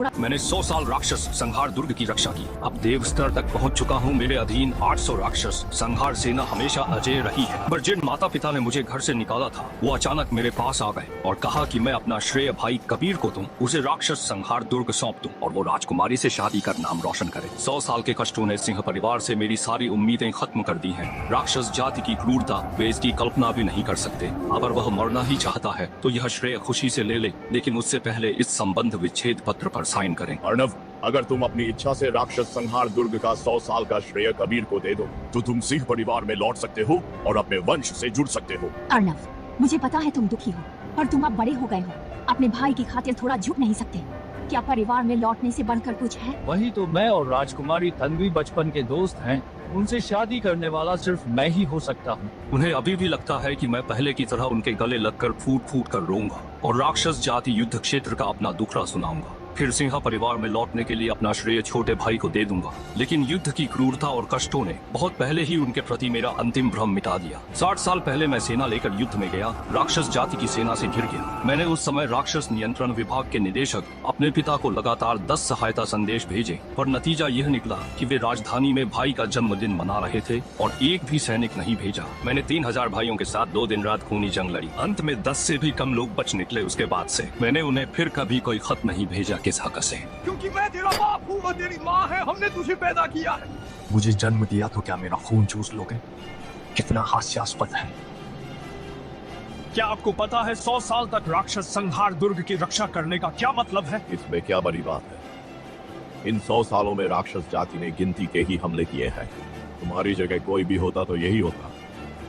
मैंने 100 साल राक्षस संहार दुर्ग की रक्षा की। अब देव स्तर तक पहुंच चुका हूं। मेरे अधीन 800 राक्षस संहार सेना हमेशा अजय रही है। पर जिन माता पिता ने मुझे घर से निकाला था वो अचानक मेरे पास आ गए और कहा कि मैं अपना श्रेय भाई कबीर को दूं, उसे राक्षस संहार दुर्ग सौंप दूं और वो राजकुमारी से शादी कर नाम रोशन करे। 100 साल के कष्टों ने सिंह परिवार से मेरी सारी उम्मीदें खत्म कर दी हैं। राक्षस जाति की क्रूरता वे इसकी कल्पना भी नहीं कर सकते। अगर वह मरना ही चाहता है तो यह श्रेय खुशी से ले ले, लेकिन उससे पहले इस संबंध विच्छेद पत्र पर साइन करें। अर्णव, अगर तुम अपनी इच्छा से राक्षस संहार दुर्ग का 100 साल का श्रेय कबीर को दे दो तो तुम सिंह परिवार में लौट सकते हो और अपने वंश से जुड़ सकते हो। अर्णव, मुझे पता है तुम दुखी हो, पर तुम अब बड़े हो गए हो। अपने भाई की खातिर थोड़ा झुक नहीं सकते? क्या परिवार में लौटने से बढ़कर कुछ है? वही तो, मैं और राजकुमारी तन्वी बचपन के दोस्त हैं। उनसे शादी करने वाला सिर्फ मैं ही हो सकता हूँ। उन्हें अभी भी लगता है कि मैं पहले की तरह उनके गले लगकर फूट फूट कर रोऊंगा और राक्षस जाति युद्ध क्षेत्र का अपना दुखड़ा सुनाऊंगा। फिर सिंह परिवार में लौटने के लिए अपना श्रेय छोटे भाई को दे दूंगा। लेकिन युद्ध की क्रूरता और कष्टों ने बहुत पहले ही उनके प्रति मेरा अंतिम भ्रम मिटा दिया। 60 साल पहले मैं सेना लेकर युद्ध में गया, राक्षस जाति की सेना से घिर गया। मैंने उस समय राक्षस नियंत्रण विभाग के निदेशक अपने पिता को लगातार 10 सहायता संदेश भेजे, पर नतीजा यह निकला कि वे राजधानी में भाई का जन्मदिन मना रहे थे और एक भी सैनिक नहीं भेजा। मैंने 3000 भाइयों के साथ 2 दिन रात खूनी जंग लड़ी। अंत में 10 से भी कम लोग बच निकले। उसके बाद से मैंने उन्हें फिर कभी कोई खत नहीं भेजा। किस हक से? क्योंकि मैं तेरा बाप हूँ और तेरी माँ है। हमने तुझे पैदा किया है। मुझे जन्म दिया तो क्या मेरा खून चूस लोगे? कितना हास्यास्पद है। क्या आपको पता है 100 साल तक राक्षस संहार दुर्ग की रक्षा करने का क्या मतलब है? इसमें क्या बड़ी बात है? इन 100 सालों में राक्षस जाति ने गिनती के ही हमले किए हैं। तुम्हारी जगह कोई भी होता तो यही होता।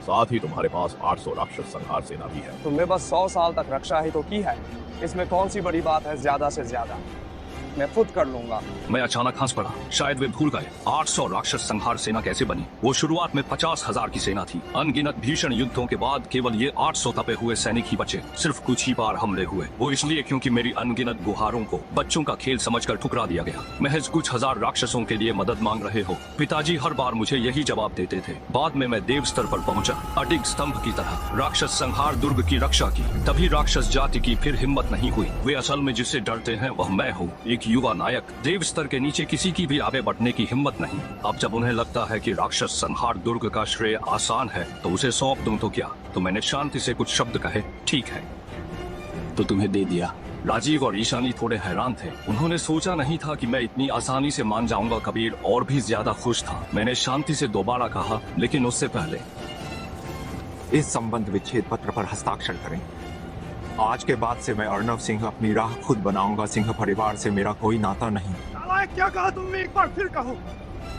साथ ही तुम्हारे पास 800 राक्षस संहार सेना भी है। तुमने बस 100 साल तक रक्षा ही तो की है। इसमें कौन सी बड़ी बात है? ज्यादा से ज्यादा मैं खुद कर लूंगा। मैं अचानक हंस पड़ा। शायद वे भूल गए 800 राक्षस संहार सेना कैसे बनी। वो शुरुआत में 50,000 की सेना थी। अनगिनत भीषण युद्धों के बाद केवल ये 800 तपे हुए सैनिक ही बचे। सिर्फ कुछ ही बार हमले हुए, वो इसलिए क्योंकि मेरी अनगिनत गुहारों को बच्चों का खेल समझकर ठुकरा दिया गया। महज कुछ हजार राक्षसों के लिए मदद मांग रहे हो। पिताजी हर बार मुझे यही जवाब देते थे। बाद में मैं देव स्तर पर पहुंचा, अडिग स्तंभ की तरह राक्षस संहार दुर्ग की रक्षा की। तभी राक्षस जाति की फिर हिम्मत नहीं हुई। वे असल में जिससे डरते हैं वह मैं हूँ, एक युवा नायक। देव स्तर के नीचे किसी की भी आगे बढ़ने की हिम्मत नहीं। अब जब उन्हें लगता है कि राक्षस संहार दुर्ग का श्रेय आसान है तो उसे सौंप दूं तो क्या? तो मैंने शांति से कुछ शब्द कहे, ठीक है तो तुम्हें दे दिया। राजीव और ईशानी थोड़े हैरान थे। उन्होंने सोचा नहीं था कि मैं इतनी आसानी से मान जाऊंगा। कबीर और भी ज्यादा खुश था। मैंने शांति से दोबारा कहा, लेकिन उससे पहले इस संबंध विच्छेद पत्र पर हस्ताक्षर करें। आज के बाद से मैं अर्णव सिंह अपनी राह खुद बनाऊंगा। सिंह परिवार से मेरा कोई नाता नहीं। नालायक, क्या कहा तुमने? एक बार फिर कहो।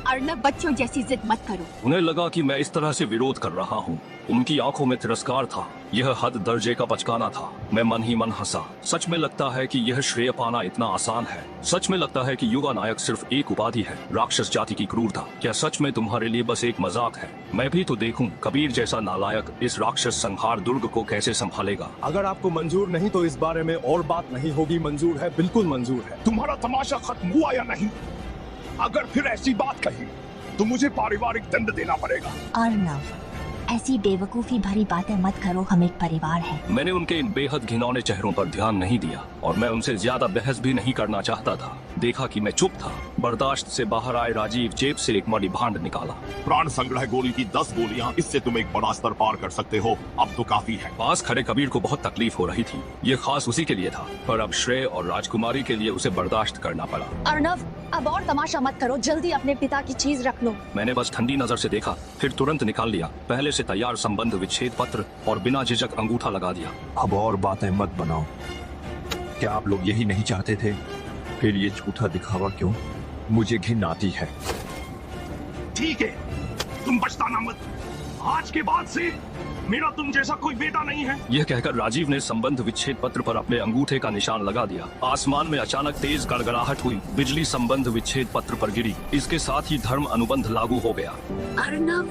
अर्णव, बच्चों जैसी जिद मत करो। उन्हें लगा कि मैं इस तरह से विरोध कर रहा हूँ। उनकी आंखों में तिरस्कार था। यह हद दर्जे का बचकाना था। मैं मन ही मन हंसा। सच में लगता है कि यह श्रेय पाना इतना आसान है। सच में लगता है कि युवा नायक सिर्फ एक उपाधि है, राक्षस जाति की क्रूरता। क्या सच में तुम्हारे लिए बस एक मजाक है? मैं भी तो देखूं कबीर जैसा नालायक इस राक्षस संहार दुर्ग को कैसे संभालेगा। अगर आपको मंजूर नहीं तो इस बारे में और बात नहीं होगी। मंजूर है, बिल्कुल मंजूर है। तुम्हारा तमाशा खत्म हुआ या नहीं? अगर फिर ऐसी बात कही तो मुझे पारिवारिक दंड देना पड़ेगा। अर्णव, ऐसी बेवकूफी भरी बातें मत करो। हम एक परिवार हैं। मैंने उनके इन बेहद घिनौने चेहरों पर ध्यान नहीं दिया और मैं उनसे ज्यादा बहस भी नहीं करना चाहता था। देखा कि मैं चुप था। बर्दाश्त से बाहर आए राजीव जेब से एक मणि भांड निकाला। प्राण संग्रह गोली की 10 गोलियां, इससे तुम एक बड़ा स्तर पार कर सकते हो। अब तो काफी है। पास खड़े कबीर को बहुत तकलीफ हो रही थी। ये खास उसी के लिए था, पर अब श्रेय और राजकुमारी के लिए उसे बर्दाश्त करना पड़ा। अर्णव, अब और तमाशा मत करो। जल्दी अपने पिता की चीज रख लो। मैंने बस ठंडी नजर से देखा, फिर तुरंत निकाल लिया पहले से तैयार संबंध विच्छेद पत्र और बिना झिझक अंगूठा लगा दिया। अब और बातें मत बनाओ। क्या आप लोग यही नहीं चाहते थे? फिर ये झूठा दिखावा क्यों? मुझे घिन आती है। ठीक है, तुम पछताना मत। आज के बाद से मेरा तुम जैसा कोई बेटा नहीं है। यह कहकर राजीव ने संबंध विच्छेद पत्र पर अपने अंगूठे का निशान लगा दिया। आसमान में अचानक तेज गड़गड़ाहट हुई। बिजली संबंध विच्छेद पत्र पर गिरी। इसके साथ ही धर्म अनुबंध लागू हो गया। अर्णव,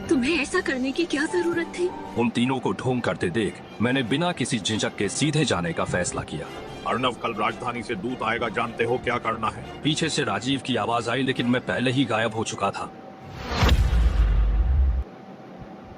तुम्हें ऐसा करने की क्या जरूरत थी? उन तीनों को ढोंग करते देख मैंने बिना किसी झिझक के सीधे जाने का फैसला किया। अर्णव, कल राजधानी से दूत आएगा, जानते हो क्या करना है? पीछे से राजीव की आवाज आई, लेकिन मैं पहले ही गायब हो चुका था।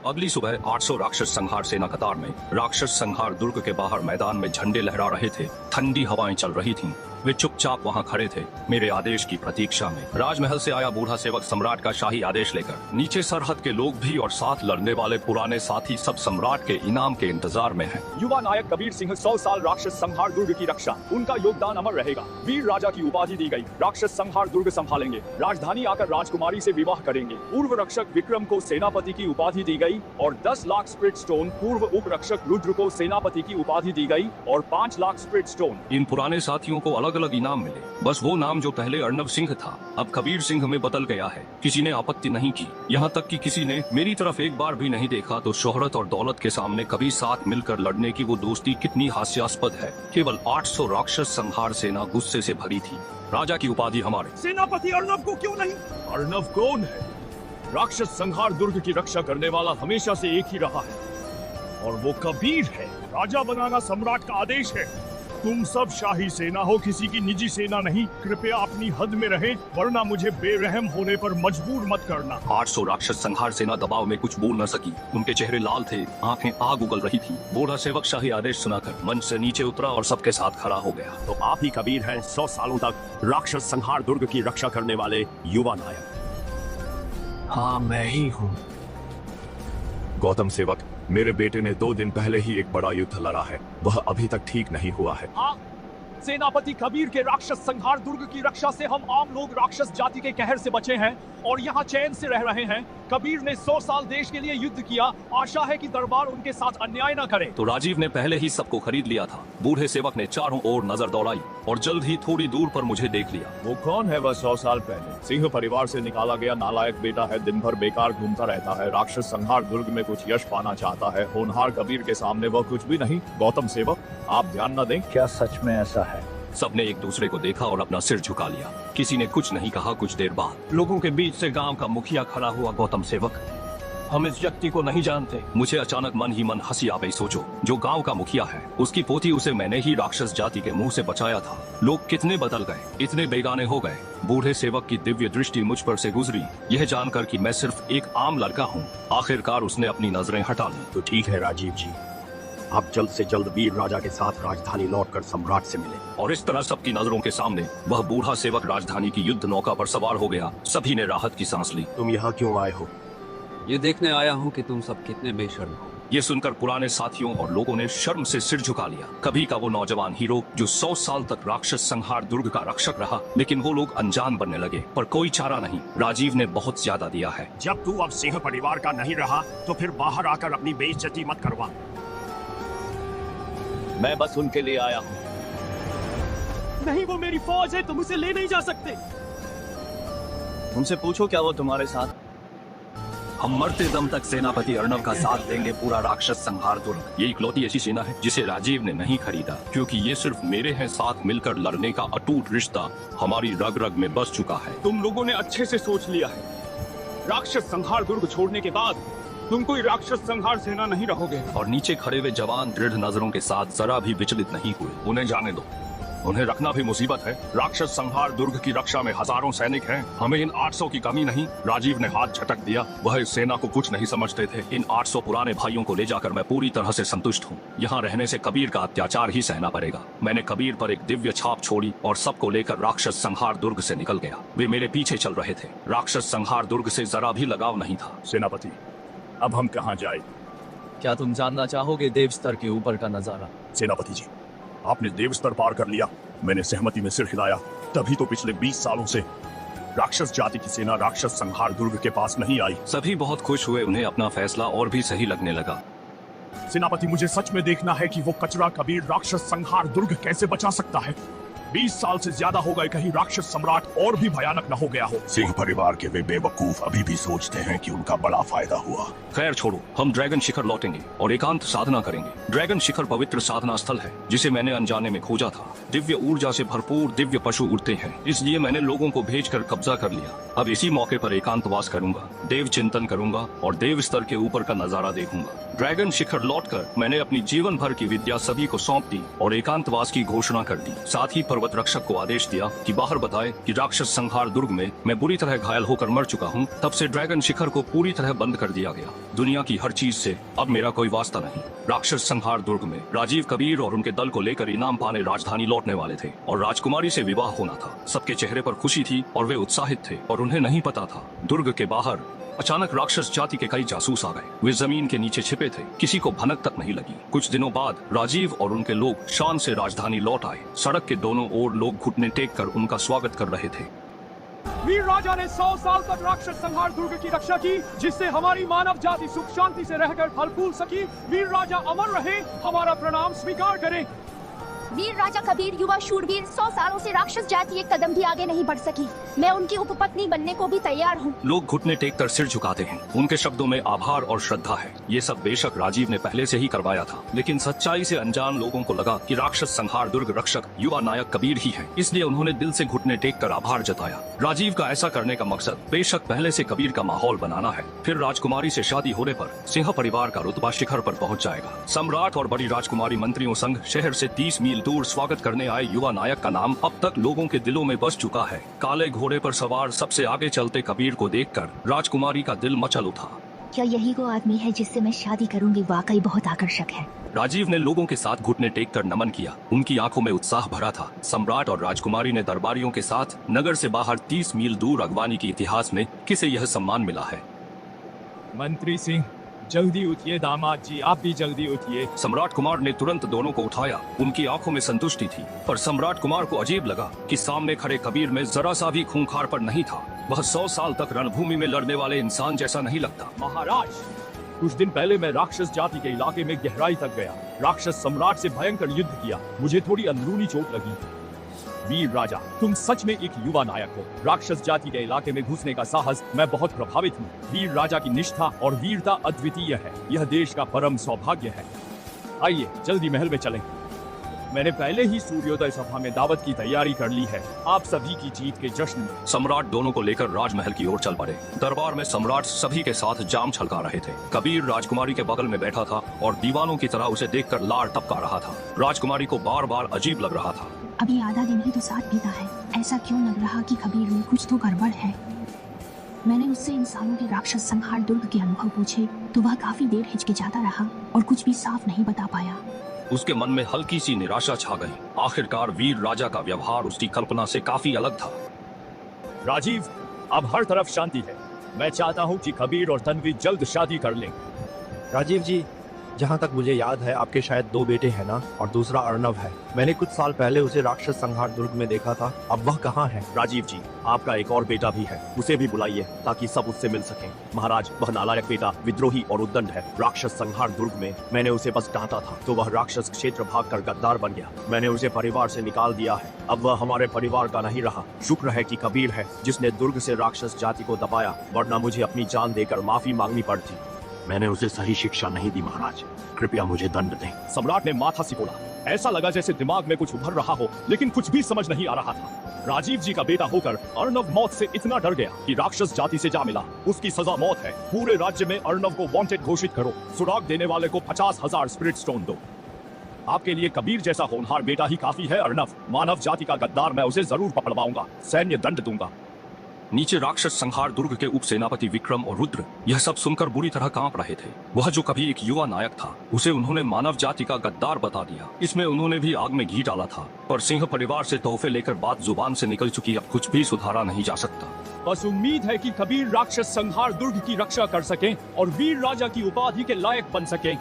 अगली सुबह 800 राक्षस संहार सेना कतार में राक्षस संहार दुर्ग के बाहर मैदान में झंडे लहरा रहे थे। ठंडी हवाएं चल रही थीं। वे चुपचाप वहाँ खड़े थे, मेरे आदेश की प्रतीक्षा में। राजमहल से आया बूढ़ा सेवक सम्राट का शाही आदेश लेकर। नीचे सरहद के लोग भी और साथ लड़ने वाले पुराने साथी सब सम्राट के इनाम के इंतजार में हैं। युवा नायक कबीर सिंह 100 साल राक्षस संहार दुर्ग की रक्षा, उनका योगदान अमर रहेगा। वीर राजा की उपाधि दी गई, राक्षस संहार दुर्ग संभालेंगे, राजधानी आकर राजकुमारी से विवाह करेंगे। पूर्व रक्षक विक्रम को सेनापति की उपाधि दी गई और 10 लाख स्प्रिट स्टोन। पूर्व उप रक्षक रुद्र को सेनापति की उपाधि दी गई और 5 लाख स्प्रिट स्टोन। इन पुराने साथियों को अलग अलग इनाम मिले, बस वो नाम जो पहले अर्नव सिंह था अब कबीर सिंह में बदल गया है। किसी ने आपत्ति नहीं की, यहाँ तक कि किसी ने मेरी तरफ एक बार भी नहीं देखा। तो शोहरत और दौलत के सामने कभी साथ मिलकर लड़ने की वो दोस्ती कितनी हास्यास्पद है। केवल 800 राक्षस संहार सेना गुस्से से भरी थी। राजा की उपाधि हमारे। सेनापति अर्नव को क्यों नहीं? अर्नव कौन है? राक्षस संहार दुर्ग की रक्षा करने वाला हमेशा से एक ही रहा है और वो कबीर है। राजा बनाना सम्राट का आदेश है। तुम सब शाही सेना हो, किसी की निजी सेना नहीं। कृपया अपनी हद में रहें, वरना मुझे बेरहम होने पर मजबूर मत करना। 800 राक्षस संहार सेना दबाव में कुछ बोल न सकी। उनके चेहरे लाल थे, आंखें आग उगल रही थी। बूढ़ा सेवक शाही आदेश सुनाकर मंच से नीचे उतरा और सबके साथ खड़ा हो गया। तो आप ही कबीर हैं, 100 सालों तक राक्षस संहार दुर्ग की रक्षा करने वाले युवा नायक। हाँ, मैं ही हूँ। गौतम सेवक, मेरे बेटे ने 2 दिन पहले ही एक बड़ा युद्ध लड़ा है, वह अभी तक ठीक नहीं हुआ है। हाँ, सेनापति कबीर के राक्षस संहार दुर्ग की रक्षा से हम आम लोग राक्षस जाति के कहर से बचे हैं और यहाँ चैन से रह रहे हैं। कबीर ने 100 साल देश के लिए युद्ध किया, आशा है कि दरबार उनके साथ अन्याय न करे। तो राजीव ने पहले ही सबको खरीद लिया था। बूढ़े सेवक ने चारों ओर नजर दौड़ाई और जल्द ही थोड़ी दूर पर मुझे देख लिया। वो कौन है? वह 100 साल पहले सिंह परिवार से निकाला गया नालायक बेटा है। दिन भर बेकार घूमता रहता है, राक्षस संहार दुर्ग में कुछ यश पाना चाहता है। होनहार कबीर के सामने वह कुछ भी नहीं। गौतम सेवक, आप ध्यान न दें। क्या सच में ऐसा है? सबने एक दूसरे को देखा और अपना सिर झुका लिया। किसी ने कुछ नहीं कहा। कुछ देर बाद लोगों के बीच से गांव का मुखिया खड़ा हुआ। गौतम सेवक, हम इस व्यक्ति को नहीं जानते। मुझे अचानक मन ही मन हंसी आ गई। सोचो, जो गांव का मुखिया है उसकी पोती, उसे मैंने ही राक्षस जाति के मुंह से बचाया था। लोग कितने बदल गए, इतने बेगाने हो गए। बूढ़े सेवक की दिव्य दृष्टि मुझ पर से गुजरी, यह जानकर कि मैं सिर्फ एक आम लड़का हूँ। आखिरकार उसने अपनी नजरें हटा ली। तो ठीक है राजीव जी, आप जल्द से जल्द वीर राजा के साथ राजधानी लौटकर सम्राट से मिले। और इस तरह सबकी नजरों के सामने वह बूढ़ा सेवक राजधानी की युद्ध नौका पर सवार हो गया। सभी ने राहत की सांस ली। तुम यहाँ क्यों आए हो? ये देखने आया हूँ कि तुम सब कितने बेशर्म हो। ये सुनकर पुराने साथियों और लोगों ने शर्म से सिर झुका लिया। कभी का वो नौजवान हीरो जो 100 साल तक राक्षस संहार दुर्ग का रक्षक रहा, लेकिन वो लोग अनजान बनने लगे। पर कोई चारा नहीं, राजीव ने बहुत ज्यादा दिया है। जब तू अब सिंह परिवार का नहीं रहा तो फिर बाहर आकर अपनी बेइज्जती मत करवा। मैं बस उनके लिए आया हूँ। नहीं, वो मेरी फौज है, तुम उसे ले नहीं जा सकते। उनसे पूछो क्या वो तुम्हारे साथ? हम मरते दम तक सेनापति अर्नव का साथ देंगे। पूरा राक्षस संहार दुर्ग, ये इकलौती ऐसी सेना है जिसे राजीव ने नहीं खरीदा, क्योंकि ये सिर्फ मेरे हैं। साथ मिलकर लड़ने का अटूट रिश्ता हमारी रग रग में बस चुका है। तुम लोगों ने अच्छे से सोच लिया है। राक्षस संहार दुर्ग छोड़ने के बाद तुम कोई राक्षस संहार सेना नहीं रहोगे। और नीचे खड़े हुए जवान दृढ़ नजरों के साथ जरा भी विचलित नहीं हुए। उन्हें जाने दो, उन्हें रखना भी मुसीबत है। राक्षस संहार दुर्ग की रक्षा में हजारों सैनिक हैं, हमें इन 800 की कमी नहीं। राजीव ने हाथ झटक दिया। वह इस सेना को कुछ नहीं समझते थे। इन 800 पुराने भाइयों को ले जाकर मैं पूरी तरह से संतुष्ट हूँ। यहाँ रहने से कबीर का अत्याचार ही सहना पड़ेगा। मैंने कबीर पर एक दिव्य छाप छोड़ी और सबको लेकर राक्षस संहार दुर्ग से निकल गया। वे मेरे पीछे चल रहे थे। राक्षस संहार दुर्ग से जरा भी लगाव नहीं था। सेनापति, अब हम कहाँ जाए? क्या तुम जानना चाहोगे देव स्तर के ऊपर का नजारा? सेनापति जी, आपने देव स्तर पार कर लिया। मैंने सहमति में सिर हिलाया। तभी तो पिछले 20 सालों से राक्षस जाति की सेना राक्षस संहार दुर्ग के पास नहीं आई। सभी बहुत खुश हुए। उन्हें अपना फैसला और भी सही लगने लगा। सेनापति, मुझे सच में देखना है कि वो कचरा कबीर राक्षस संहार दुर्ग कैसे बचा सकता है। 20 साल से ज्यादा हो गए, कहीं राक्षस सम्राट और भी भयानक न हो गया हो। सिंह परिवार के वे बेवकूफ अभी भी सोचते हैं कि उनका बड़ा फायदा हुआ। खैर छोड़ो, हम ड्रैगन शिखर लौटेंगे और एकांत साधना करेंगे। ड्रैगन शिखर पवित्र साधना स्थल है जिसे मैंने अनजाने में खोजा था। दिव्य ऊर्जा से भरपूर दिव्य पशु उड़ते हैं, इसलिए मैंने लोगों को भेजकर कब्जा कर लिया। अब इसी मौके पर एकांतवास करूंगा, देव चिंतन करूंगा और देव स्तर के ऊपर का नजारा देखूंगा। ड्रैगन शिखर लौटकर मैंने अपनी जीवन भर की विद्या सभी को सौंप दी और एकांतवास की घोषणा कर दी। साथ ही पर्वत रक्षक को आदेश दिया कि बाहर बताए कि राक्षस संहार दुर्ग में मैं बुरी तरह घायल होकर मर चुका हूँ। तब से ड्रैगन शिखर को पूरी तरह बंद कर दिया गया। दुनिया की हर चीज से अब मेरा कोई वास्ता नहीं। राक्षस संहार दुर्ग में राजीव कबीर और उनके दल को लेकर इनाम पाने राजधानी लौटने वाले थे और राजकुमारी से विवाह होना था। सबके चेहरे पर खुशी थी और वे उत्साहित थे और उन्हें नहीं पता था दुर्ग के बाहर अचानक राक्षस जाति के कई जासूस आ गए। वे जमीन के नीचे छिपे थे, किसी को भनक तक नहीं लगी। कुछ दिनों बाद राजीव और उनके लोग शान से राजधानी लौट आए। सड़क के दोनों ओर लोग घुटने टेक कर उनका स्वागत कर रहे थे। वीर राजा ने 100 साल तक राक्षस संहार दुर्ग की रक्षा की, जिससे हमारी मानव जाति सुख शांति से रहकर फल फूल सकी। वीर राजा अमर रहे, हमारा प्रणाम स्वीकार करें। वीर राजा कबीर युवा शूरवीर 100 सालों से राक्षस जाति एक कदम भी आगे नहीं बढ़ सकी। मैं उनकी उपपत्नी बनने को भी तैयार हूँ। लोग घुटने टेक कर सिर झुकाते हैं। उनके शब्दों में आभार और श्रद्धा है। ये सब बेशक राजीव ने पहले से ही करवाया था, लेकिन सच्चाई से अनजान लोगों को लगा कि राक्षस संहार दुर्ग रक्षक युवा नायक कबीर ही है, इसलिए उन्होंने दिल से घुटने टेक कर आभार जताया। राजीव का ऐसा करने का मकसद बेशक पहले से कबीर का माहौल बनाना है। फिर राजकुमारी से शादी होने पर सिंह परिवार का रुतबा शिखर पर पहुँच जाएगा। सम्राट और बड़ी राजकुमारी मंत्रियों संग शहर से 30 मील दूर स्वागत करने आए युवा नायक का नाम अब तक लोगों के दिलों में बस चुका है। काले घोड़े पर सवार सबसे आगे चलते कबीर को देखकर राजकुमारी का दिल मचल उठा। क्या यही वो आदमी है जिससे मैं शादी करूंगी? वाकई बहुत आकर्षक है। राजीव ने लोगों के साथ घुटने टेक कर नमन किया। उनकी आंखों में उत्साह भरा था। सम्राट और राजकुमारी ने दरबारियों के साथ नगर से बाहर 30 मील दूर अगवानी के इतिहास में किसे यह सम्मान मिला है। मंत्री सिंह, जल्दी उठिए। दामाद जी, आप भी जल्दी उठिए। सम्राट कुमार ने तुरंत दोनों को उठाया। उनकी आंखों में संतुष्टि थी, पर सम्राट कुमार को अजीब लगा कि सामने खड़े कबीर में जरा सा भी खूंखार पर नहीं था। वह 100 साल तक रणभूमि में लड़ने वाले इंसान जैसा नहीं लगता। महाराज, कुछ दिन पहले मैं राक्षस जाति के इलाके में गहराई तक गया। राक्षस सम्राट से भयंकर युद्ध किया। मुझे थोड़ी अंदरूनी चोट लगी। वीर राजा, तुम सच में एक युवा नायक हो। राक्षस जाति के इलाके में घुसने का साहस, मैं बहुत प्रभावित हूँ। वीर राजा की निष्ठा और वीरता अद्वितीय है। यह देश का परम सौभाग्य है। आइए जल्दी महल में चलें। मैंने पहले ही सूर्योदय सभा में दावत की तैयारी कर ली है, आप सभी की जीत के जश्न में। सम्राट दोनों को लेकर राजमहल की ओर चल पड़े। दरबार में सम्राट सभी के साथ जाम छलका रहे थे। कबीर राजकुमारी के बगल में बैठा था और दीवानों की तरह उसे देखकर लार टपका रहा था। राजकुमारी को बार बार अजीब लग रहा था। अभी आधा दिन ही तो साथ बीता है, ऐसा क्यों लग रहा कि कबीर में कुछ तो गड़बड़ है। मैंने उससे इन सालों के राक्षस संहार दुर्ग के अनुभव पूछे तो वह काफी देर हिचकिचाता रहा और कुछ भी साफ नहीं बता पाया। उसके मन में हल्की सी निराशा छा गई। आखिरकार वीर राजा का व्यवहार उसकी कल्पना से काफी अलग था। राजीव, अब हर तरफ शांति है। मैं चाहता हूँ कि कबीर और तन्वी जल्द शादी कर लें। राजीव जी, जहाँ तक मुझे याद है आपके शायद 2 बेटे हैं ना, और दूसरा अर्णव है। मैंने कुछ साल पहले उसे राक्षस संहार दुर्ग में देखा था। अब वह कहाँ है? राजीव जी, आपका एक और बेटा भी है, उसे भी बुलाइए ताकि सब उससे मिल सकें। महाराज, वह नालायक बेटा विद्रोही और उद्दंड है। राक्षस संहार दुर्ग में मैंने उसे बस डांटा था तो वह राक्षस क्षेत्र भाग कर गद्दार बन गया। मैंने उसे परिवार से निकाल दिया है। अब वह हमारे परिवार का नहीं रहा। शुक्र है कि कबीर है जिसने दुर्ग से राक्षस जाति को दबाया, वरना मुझे अपनी जान देकर माफी मांगनी पड़ती। मैंने उसे सही शिक्षा नहीं दी महाराज, कृपया मुझे दंड दें। सम्राट ने माथा सिकोड़ा। ऐसा लगा जैसे दिमाग में कुछ उभर रहा हो, लेकिन कुछ भी समझ नहीं आ रहा था। राजीव जी का बेटा होकर अर्णव मौत से इतना डर गया कि राक्षस जाति से जा मिला। उसकी सजा मौत है। पूरे राज्य में अर्णव को वांटेड घोषित करो। सुराग देने वाले को 50,000 स्पिरिट स्टोन दो। आपके लिए कबीर जैसा होनहार बेटा ही काफी है अर्णव। मानव जाति का गद्दार मैं उसे जरूर पकड़वाऊंगा, सैन्य दंड दूंगा। नीचे राक्षस संहार दुर्ग के उप सेनापति विक्रम और रुद्र यह सब सुनकर बुरी तरह कांप रहे थे। वह जो कभी एक युवा नायक था, उसे उन्होंने मानव जाति का गद्दार बता दिया। इसमें उन्होंने भी आग में घी डाला था। पर सिंह परिवार से तोहफे लेकर बात जुबान से निकल चुकी, अब कुछ भी सुधारा नहीं जा सकता। बस उम्मीद है कि कबीर राक्षस संहार दुर्ग की रक्षा कर सके और वीर राजा की उपाधि के लायक बन सके।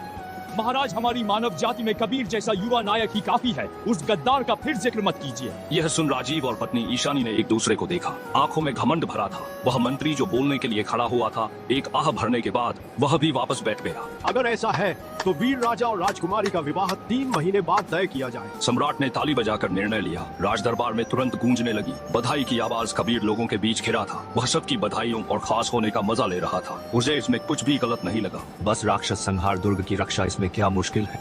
महाराज, हमारी मानव जाति में कबीर जैसा युवा नायक ही काफी है। उस गद्दार का फिर जिक्र मत कीजिए। यह सुन राजीव और पत्नी ईशानी ने एक दूसरे को देखा। आंखों में घमंड भरा था। वह मंत्री जो बोलने के लिए खड़ा हुआ था, एक आह भरने के बाद वह भी वापस बैठ गया। अगर ऐसा है तो वीर राजा और राजकुमारी का विवाह 3 महीने बाद तय किया जाए। सम्राट ने ताली बजाकर निर्णय लिया। राज दरबार में तुरंत गूंजने लगी। बधाई की आवाज कबीर लोगों के बीच घिरा था। वह सबकी बधाइयों और खास होने का मजा ले रहा था। उसे इसमें कुछ भी गलत नहीं लगा। बस राक्षस संहार दुर्ग की रक्षा, इसमें क्या मुश्किल है?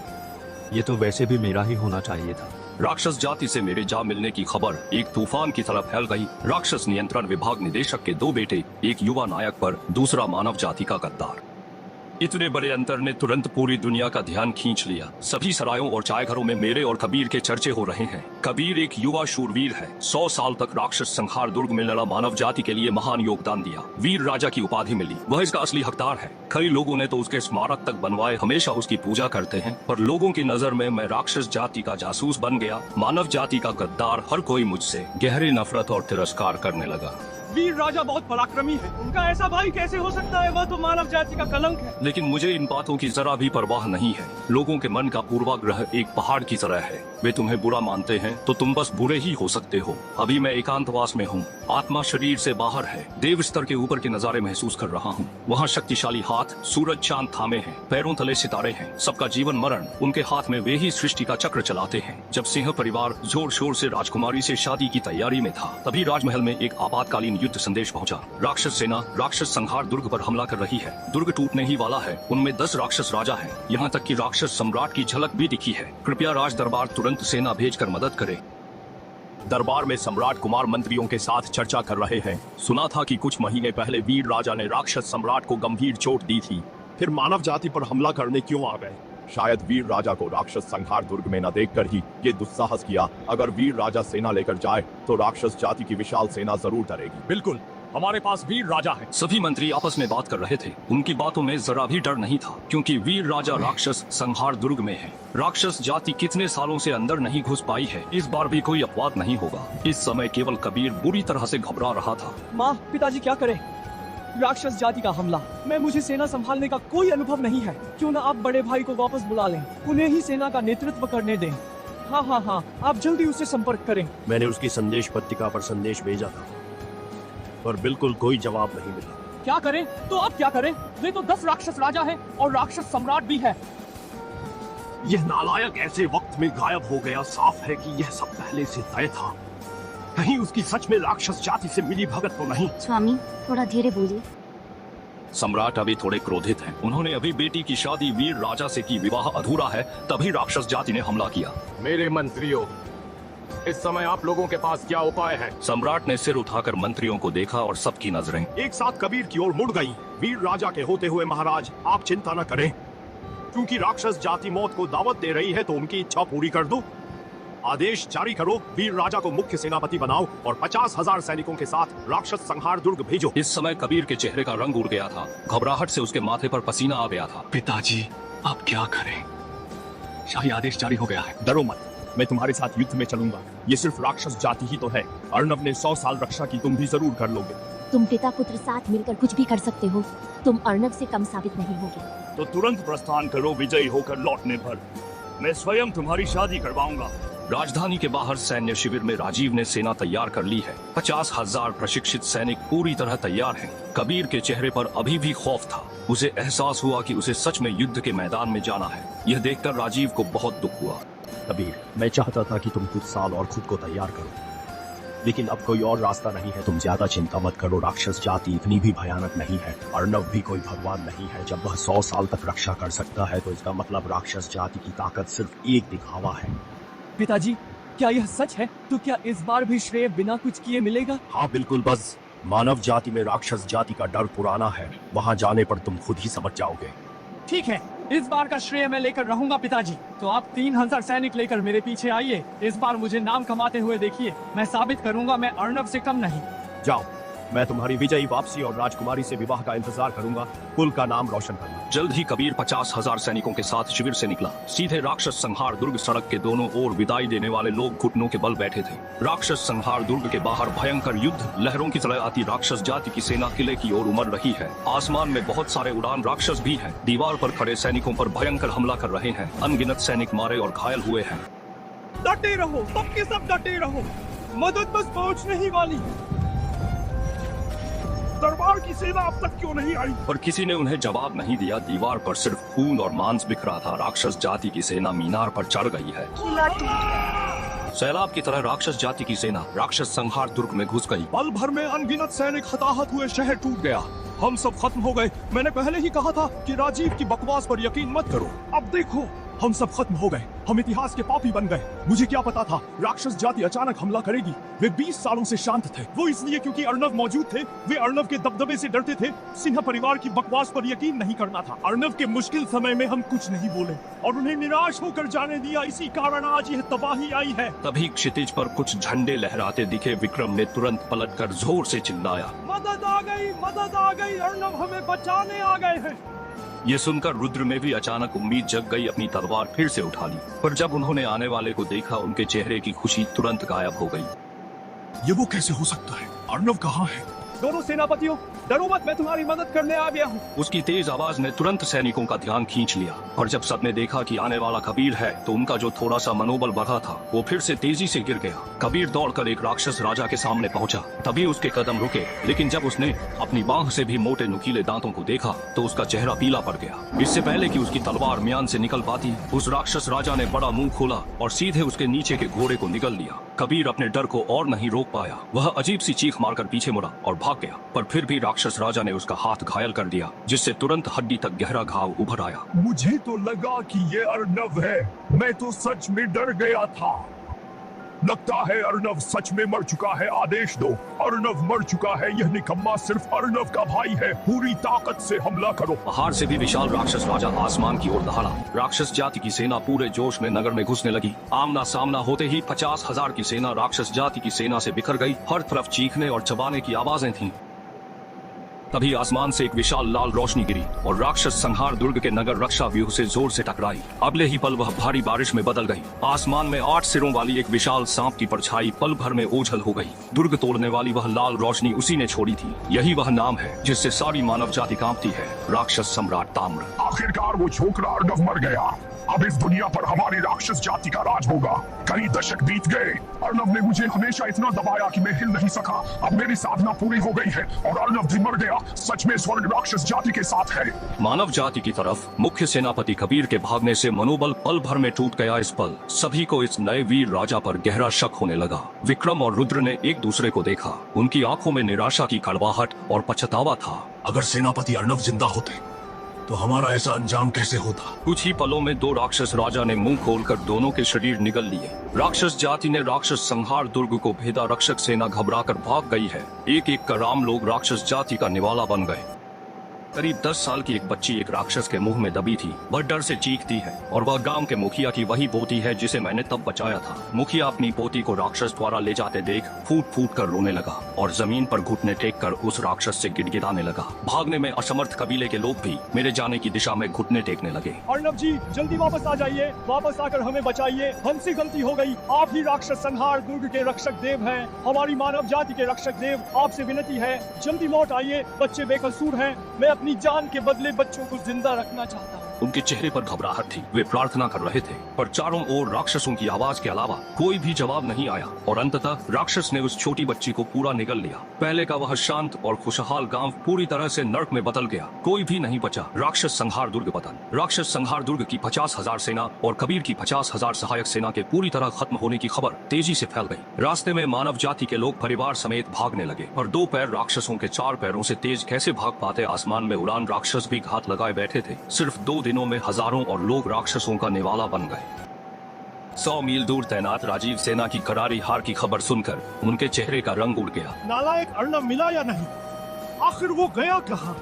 ये तो वैसे भी मेरा ही होना चाहिए था। राक्षस जाति से मेरे जा मिलने की खबर एक तूफान की तरह फैल गई। राक्षस नियंत्रण विभाग निदेशक के 2 बेटे, एक युवा नायक पर दूसरा मानव जाति का गद्दार। इतने बड़े अंतर ने तुरंत पूरी दुनिया का ध्यान खींच लिया। सभी सरायों और चाय घरों में मेरे और कबीर के चर्चे हो रहे हैं। कबीर एक युवा शूरवीर है। 100 साल तक राक्षस संहार दुर्ग में लड़ा, मानव जाति के लिए महान योगदान दिया, वीर राजा की उपाधि मिली। वह इसका असली हकदार है। कई लोगों ने तो उसके स्मारक तक बनवाए, हमेशा उसकी पूजा करते हैं, पर लोगों की नजर में मैं राक्षस जाति का जासूस बन गया, मानव जाति का गद्दार। हर कोई मुझसे गहरी नफरत और तिरस्कार करने लगा। वीर राजा बहुत पराक्रमी है, उनका ऐसा भाई कैसे हो सकता है? वह तो मानव जाति का कलंक है। लेकिन मुझे इन बातों की जरा भी परवाह नहीं है। लोगों के मन का पूर्वाग्रह एक पहाड़ की तरह है। वे तुम्हें बुरा मानते हैं तो तुम बस बुरे ही हो सकते हो। अभी मैं एकांतवास में हूँ, आत्मा शरीर से बाहर है। देव स्तर के ऊपर के नजारे महसूस कर रहा हूँ। वहाँ शक्तिशाली हाथ सूरज चांद थामे हैं, पैरों तले सितारे हैं। सबका जीवन मरण उनके हाथ में, वे ही सृष्टि का चक्र चलाते हैं। जब सिंह परिवार जोर शोर से राजकुमारी से शादी की तैयारी में था, तभी राजमहल में एक आपातकालीन युद्ध संदेश पहुंचा। राक्षस सेना राक्षस संहार दुर्ग पर हमला कर रही है। दुर्ग टूटने ही वाला है। उनमें 10 राक्षस राजा हैं। यहाँ तक कि राक्षस सम्राट की झलक भी दिखी है। कृपया राज दरबार तुरंत सेना भेजकर मदद करे। दरबार में सम्राट कुमार मंत्रियों के साथ चर्चा कर रहे हैं। सुना था कि कुछ महीने पहले वीर राजा ने राक्षस सम्राट को गंभीर चोट दी थी, फिर मानव जाति पर हमला करने क्यों आ गए? शायद वीर राजा को राक्षस संहार दुर्ग में न देखकर ही ये दुस्साहस किया। अगर वीर राजा सेना लेकर जाए तो राक्षस जाति की विशाल सेना जरूर डरेगी। बिल्कुल, हमारे पास वीर राजा है। सभी मंत्री आपस में बात कर रहे थे। उनकी बातों में जरा भी डर नहीं था, क्योंकि वीर राजा राक्षस संहार दुर्ग में है। राक्षस जाति कितने सालों से अंदर नहीं घुस पाई है। इस बार भी कोई अपवाद नहीं होगा। इस समय केवल कबीर बुरी तरह से घबरा रहा था। माँ, पिताजी क्या करें? राक्षस जाति का हमला। मुझे सेना संभालने का कोई अनुभव नहीं है। क्यों न आप बड़े भाई को वापस बुला लें, उन्हें ही सेना का नेतृत्व करने दें। हाँ, आप जल्दी उससे संपर्क करें। मैंने उसकी संदेश पत्रिका पर संदेश भेजा था, पर बिल्कुल कोई जवाब नहीं मिला। क्या करें? तो अब क्या करें? वे तो 10 राक्षस राजा हैं और राक्षस सम्राट भी है। यह नालायक ऐसे वक्त में गायब हो गया। साफ है कि यह सब पहले से तय था। कहीं उसकी सच में राक्षस जाति से मिली भगत तो नहीं? स्वामी, थोड़ा धीरे बोलिए। सम्राट अभी थोड़े क्रोधित हैं। उन्होंने अभी बेटी की शादी वीर राजा से की, विवाह अधूरा है, तभी राक्षस जाति ने हमला किया। मेरे मंत्रियों, इस समय आप लोगों के पास क्या उपाय है? सम्राट ने सिर उठाकर मंत्रियों को देखा और सबकी नजरें एक साथ कबीर की ओर मुड़ गई। वीर राजा के होते हुए महाराज, आप चिंता न करें, क्योंकि राक्षस जाति मौत को दावत दे रही है तो उनकी इच्छा पूरी कर दो। आदेश जारी करो, वीर राजा को मुख्य सेनापति बनाओ और 50,000 सैनिकों के साथ राक्षस संहार दुर्ग भेजो। इस समय कबीर के चेहरे का रंग उड़ गया था। घबराहट से उसके माथे पर पसीना आ गया था। पिताजी, आप क्या करें? शाही आदेश जारी हो गया है। डरो मत, मैं तुम्हारे साथ युद्ध में चलूंगा। ये सिर्फ राक्षस जाति ही तो है। अर्णव ने 100 साल रक्षा की, तुम भी जरूर कर लोगे। तुम पिता पुत्र साथ मिलकर कुछ भी कर सकते हो। तुम अर्णव से कम साबित नहीं होगे। तो तुरंत प्रस्थान करो, विजयी होकर लौटने पर मैं स्वयं तुम्हारी शादी करवाऊंगा। राजधानी के बाहर सैन्य शिविर में राजीव ने सेना तैयार कर ली है। 50,000 प्रशिक्षित सैनिक पूरी तरह तैयार हैं। कबीर के चेहरे पर अभी भी खौफ था। उसे एहसास हुआ कि उसे सच में युद्ध के मैदान में जाना है। यह देखकर राजीव को बहुत दुख हुआ। कबीर, मैं चाहता था कि तुम कुछ साल और खुद को तैयार करो, लेकिन अब कोई और रास्ता नहीं है। तुम ज्यादा चिंता मत करो, राक्षस जाति इतनी भी भयानक नहीं है। अर्णव भी कोई भगवान नहीं है। जब वह 100 साल तक रक्षा कर सकता है तो इसका मतलब राक्षस जाति की ताकत सिर्फ एक दिखावा है। पिताजी, क्या यह सच है? तो क्या इस बार भी श्रेय बिना कुछ किए मिलेगा? हाँ बिल्कुल, बस मानव जाति में राक्षस जाति का डर पुराना है। वहाँ जाने पर तुम खुद ही समझ जाओगे। ठीक है, इस बार का श्रेय मैं लेकर रहूंगा पिताजी। तो आप 3000 सैनिक लेकर मेरे पीछे आइए। इस बार मुझे नाम कमाते हुए देखिए। मैं साबित करूंगा मैं अर्णव से कम नहीं। जाओ, मैं तुम्हारी विजयी वापसी और राजकुमारी से विवाह का इंतजार करूंगा। कुल का नाम रोशन करना। जल्द ही कबीर 50,000 सैनिकों के साथ शिविर से निकला। सीधे राक्षस संहार दुर्ग। सड़क के दोनों ओर विदाई देने वाले लोग घुटनों के बल बैठे थे। राक्षस संहार दुर्ग के बाहर भयंकर युद्ध लहरों की तरह आती राक्षस जाति की सेना किले की ओर उमड़ रही है। आसमान में बहुत सारे उड़ान राक्षस भी हैं। दीवार पर खड़े सैनिकों पर भयंकर हमला कर रहे हैं। अनगिनत सैनिक मारे और घायल हुए हैं। डटे रहो, सबके सब डटे रहो। मदद बस पहुंचने ही वाली। दरबार की सेना अब तक क्यों नहीं आई? पर किसी ने उन्हें जवाब नहीं दिया। दीवार पर सिर्फ खून और मांस बिखरा था। राक्षस जाति की सेना मीनार पर चढ़ गई है। सैलाब की तरह राक्षस जाति की सेना राक्षस संहार दुर्ग में घुस गई। पल भर में अनगिनत सैनिक हताहत हुए। शहर टूट गया। हम सब खत्म हो गए। मैंने पहले ही कहा था कि राजीव की बकवास पर यकीन मत करो। अब देखो, हम सब खत्म हो गए, हम इतिहास के पापी बन गए। मुझे क्या पता था राक्षस जाति अचानक हमला करेगी। वे 20 सालों से शांत थे, वो इसलिए क्योंकि अर्णव मौजूद थे। वे अर्णव के दबदबे से डरते थे, सिन्हा परिवार की बकवास पर यकीन नहीं करना था। अर्णव के मुश्किल समय में हम कुछ नहीं बोले और उन्हें निराश होकर जाने दिया। इसी कारण आज यह तबाही आई है। तभी क्षितिज पर कुछ झंडे लहराते दिखे। विक्रम ने तुरंत पलटकर जोर से चिल्लाया, मदद आ गई, मदद आ गई, अर्णव हमें बचाने आ गए हैं। ये सुनकर रुद्र में भी अचानक उम्मीद जग गई। अपनी तलवार फिर से उठा ली, पर जब उन्होंने आने वाले को देखा, उनके चेहरे की खुशी तुरंत गायब हो गई। ये वो कैसे हो सकता है? अर्णव कहाँ है? दोनों सेनापतियों, डरो मत, मैं तुम्हारी मदद करने आ गया हूँ। उसकी तेज आवाज ने तुरंत सैनिकों का ध्यान खींच लिया, और जब सबने देखा कि आने वाला कबीर है तो उनका जो थोड़ा सा मनोबल बढ़ा था वो फिर से तेजी से गिर गया। कबीर दौड़कर एक राक्षस राजा के सामने पहुंचा। तभी उसके कदम रुके, लेकिन जब उसने अपनी बांह से भी मोटे नुकीले दांतों को देखा तो उसका चेहरा पीला पड़ गया। इससे पहले कि उसकी तलवार म्यान से निकल पाती, उस राक्षस राजा ने बड़ा मुंह खोला और सीधे उसके नीचे के घोड़े को निगल लिया। कबीर अपने डर को और नहीं रोक पाया। वह अजीब सी चीख मारकर पीछे मुड़ा और भाग गया, पर फिर भी राक्षस राजा ने उसका हाथ घायल कर दिया, जिससे तुरंत हड्डी तक गहरा घाव उभर आया। मुझे तो लगा कि ये अर्णव है, मैं तो सच में डर गया था। लगता है अर्णव सच में मर चुका है। आदेश दो, अर्णव मर चुका है। यह निकम्मा सिर्फ अर्णव का भाई है। पूरी ताकत से हमला करो। पहाड़ से भी विशाल राक्षस राजा आसमान की ओर दहाड़ा। राक्षस जाति की सेना पूरे जोश में नगर में घुसने लगी। आमना सामना होते ही 50,000 की सेना राक्षस जाति की सेना से बिखर गई। हर तरफ चीखने और चबाने की आवाजें थीं। तभी आसमान से एक विशाल लाल रोशनी गिरी और राक्षस संहार दुर्ग के नगर रक्षा व्यूह से जोर से टकराई। अगले ही पल वह भारी बारिश में बदल गई। आसमान में 8 सिरों वाली एक विशाल सांप की परछाई पल भर में ओझल हो गई। दुर्ग तोड़ने वाली वह लाल रोशनी उसी ने छोड़ी थी। यही वह नाम है जिससे सारी मानव जाति कांपती है, राक्षस सम्राट ताम्र। आखिरकार वो छोकरा अर्णव मर गया। अब इस दुनिया पर हमारी राक्षस जाति का राज होगा। कई दशक बीत गए। अर्णव ने मुझे हमेशा इतना दबाया कि मैं हिल नहीं सका। अब मेरी साधना पूरी हो गई है और अर्णव भी मर गया। सच में स्वर्ग राक्षस जाति के साथ है। मानव जाति की तरफ मुख्य सेनापति कबीर के भागने से मनोबल पल भर में टूट गया। इस पल सभी को इस नए वीर राजा पर गहरा शक होने लगा। विक्रम और रुद्र ने एक दूसरे को देखा। उनकी आंखों में निराशा की कड़वाहट और पछतावा था। अगर सेनापति अर्णव जिंदा होते तो हमारा ऐसा अंजाम कैसे होता? कुछ ही पलों में दो राक्षस राजा ने मुंह खोलकर दोनों के शरीर निगल लिए। राक्षस जाति ने राक्षस संहार दुर्ग को भेदा। रक्षक सेना घबराकर भाग गई है। एक एक कर आम लोग राक्षस जाति का निवाला बन गए। करीब 10 साल की एक बच्ची एक राक्षस के मुंह में दबी थी। वह डर से चीखती है और वह गांव के मुखिया की वही पोती है जिसे मैंने तब बचाया था। मुखिया अपनी पोती को राक्षस द्वारा ले जाते देख फूट फूट कर रोने लगा और जमीन पर घुटने टेक कर उस राक्षस से गिड़गिड़ाने लगा। भागने में असमर्थ कबीले के लोग भी मेरे जाने की दिशा में घुटने टेकने लगे। अर्णव जी, जल्दी वापस आ जाइए, वापस आकर हमें बचाइए। हमसे गलती हो गई। आप ही राक्षस संहार दुर्ग के रक्षक देव हैं, हमारी मानव जाति के रक्षक देव। आपसे विनती है, जल्दी लौट आइए। बच्चे बेकसूर हैं। मैं अपनी जान के बदले बच्चों को जिंदा रखना चाहता हूँ। उनके चेहरे पर घबराहट थी। वे प्रार्थना कर रहे थे, पर चारों ओर राक्षसों की आवाज के अलावा कोई भी जवाब नहीं आया और अंततः राक्षस ने उस छोटी बच्ची को पूरा निगल लिया। पहले का वह शांत और खुशहाल गांव पूरी तरह से नर्क में बदल गया। कोई भी नहीं बचा। राक्षस संहार दुर्ग पतन। राक्षस संहार दुर्ग की 50,000 सेना और कबीर की 50,000 सहायक सेना के पूरी तरह खत्म होने की खबर तेजी से फैल गई। रास्ते में मानव जाति के लोग परिवार समेत भागने लगे, पर 2 पैर राक्षसों के 4 पैरों से तेज कैसे भाग पाते? आसमान में उड़ान राक्षस भी घात लगाए बैठे थे। सिर्फ 2 दिनों में हजारों और लोग राक्षसों का निवाला बन गए। 100 मील दूर तैनात राजीव सेना की करारी हार की खबर सुनकर उनके चेहरे का रंग उड़ गया। नालायक अर्णव मिला या नहीं? आखिर वो गया कहाँ?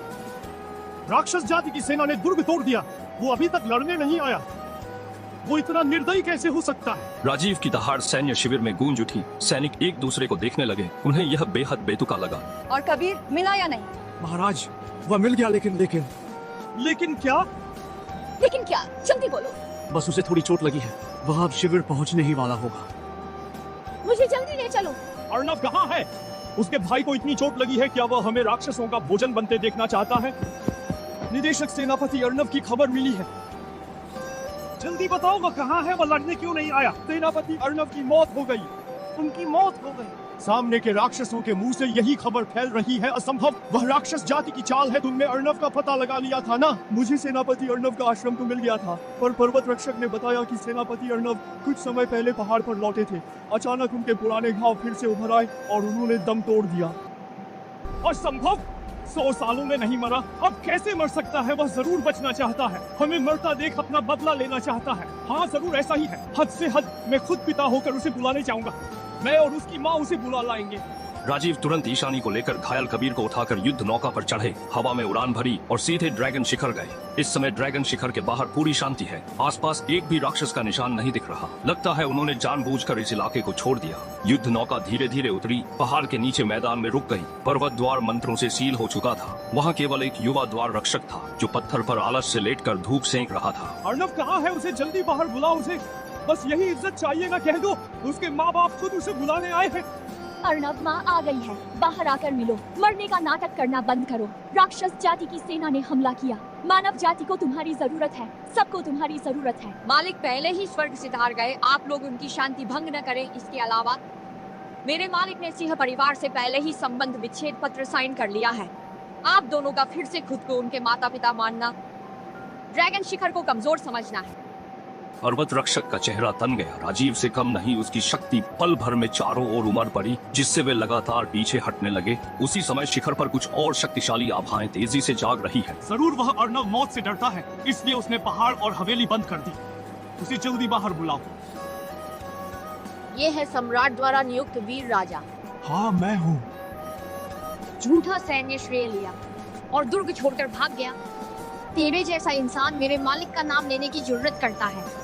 राक्षस जाति की सेना ने दुर्ग तोड़ दिया। वो अभी तक लड़ने नहीं आया। वो इतना निर्दयी कैसे हो सकता है? राजीव की दहाड़ सैन्य शिविर में गूंज उठी। सैनिक एक दूसरे को देखने लगे। उन्हें यह बेहद बेतुका लगा। और कबीर मिला या नहीं? महाराज, वह मिल गया, लेकिन क्या? लेकिन क्या? जल्दी बोलो। बस उसे थोड़ी चोट लगी है। वह अब शिविर पहुंचने ही वाला होगा। मुझे जल्दी ले चलो। अर्णव कहाँ है? उसके भाई को इतनी चोट लगी है, क्या वह हमें राक्षसों का भोजन बनते देखना चाहता है? निदेशक सेनापति अर्णव की खबर मिली है। जल्दी बताओ, वह कहाँ है? वह लड़ने क्यों नहीं आया? सेनापति अर्णव की मौत हो गई। उनकी मौत हो गई। सामने के राक्षसों के मुंह से यही खबर फैल रही है। असंभव। वह राक्षस जाति की चाल है। तुमने अर्णव का पता लगा लिया था ना? मुझे सेनापति अर्णव का आश्रम तो मिल गया था, पर पर्वत रक्षक ने बताया कि सेनापति अर्णव कुछ समय पहले पहाड़ पर लौटे थे। अचानक उनके पुराने घाव फिर से उभर आए और उन्होंने दम तोड़ दिया। असंभव। 100 सालों में नहीं मरा, अब कैसे मर सकता है? वह जरूर बचना चाहता है, हमें मरता देख अपना बदला लेना चाहता है। हाँ जरूर ऐसा ही है, हद से हद। मैं खुद पिता होकर उसे बुलाने जाऊंगा, मैं और उसकी माँ उसे बुला लाएंगे। राजीव तुरंत ईशानी को लेकर घायल कबीर को उठाकर युद्ध नौका पर चढ़े, हवा में उड़ान भरी और सीधे ड्रैगन शिखर गए। इस समय ड्रैगन शिखर के बाहर पूरी शांति है, आसपास एक भी राक्षस का निशान नहीं दिख रहा। लगता है उन्होंने जानबूझकर इस इलाके को छोड़ दिया। युद्ध नौका धीरे धीरे उतरी, पहाड़ के नीचे मैदान में रुक गई। पर्वत द्वार मंत्रों से सील हो चुका था। वहाँ केवल एक युवा द्वार रक्षक था जो पत्थर पर आलस से लेटकर धूप सेंक रहा था। अर्णव कहाँ है? उसे जल्दी बाहर बुलाओ। उसे बस यही इज्जत चाहिए ना, कह दो उसके माँ बाप खुद उसे बुलाने आए हैं। अर्णव, माँ आ गई है, बाहर आकर मिलो। मरने का नाटक करना बंद करो। राक्षस जाति की सेना ने हमला किया। मानव जाति को तुम्हारी जरूरत है, सबको तुम्हारी जरूरत है। मालिक पहले ही स्वर्ग से धार गए, आप लोग उनकी शांति भंग न करें। इसके अलावा मेरे मालिक ने सिंह परिवार से पहले ही संबंध विच्छेद पत्र साइन कर लिया है। आप दोनों का फिर से खुद को उनके माता पिता मानना, ड्रैगन शिखर को कमजोर समझना है। पर्वत रक्षक का चेहरा तन गया। राजीव से कम नहीं उसकी शक्ति पल भर में चारों ओर उमड़ पड़ी, जिससे वे लगातार पीछे हटने लगे। उसी समय शिखर पर कुछ और शक्तिशाली आभाएं तेजी से जाग रही है। जरूर वह अर्णव मौत से डरता है, इसलिए उसने पहाड़ और हवेली बंद कर दी। उसे जल्दी बाहर बुलाओ। ये है सम्राट द्वारा नियुक्त वीर राजा। हाँ मैं हूँ। झूठा सैन्य श्रेय लिया और दुर्ग छोड़कर भाग गया। तेरे जैसा इंसान मेरे मालिक का नाम लेने की जरूरत करता है।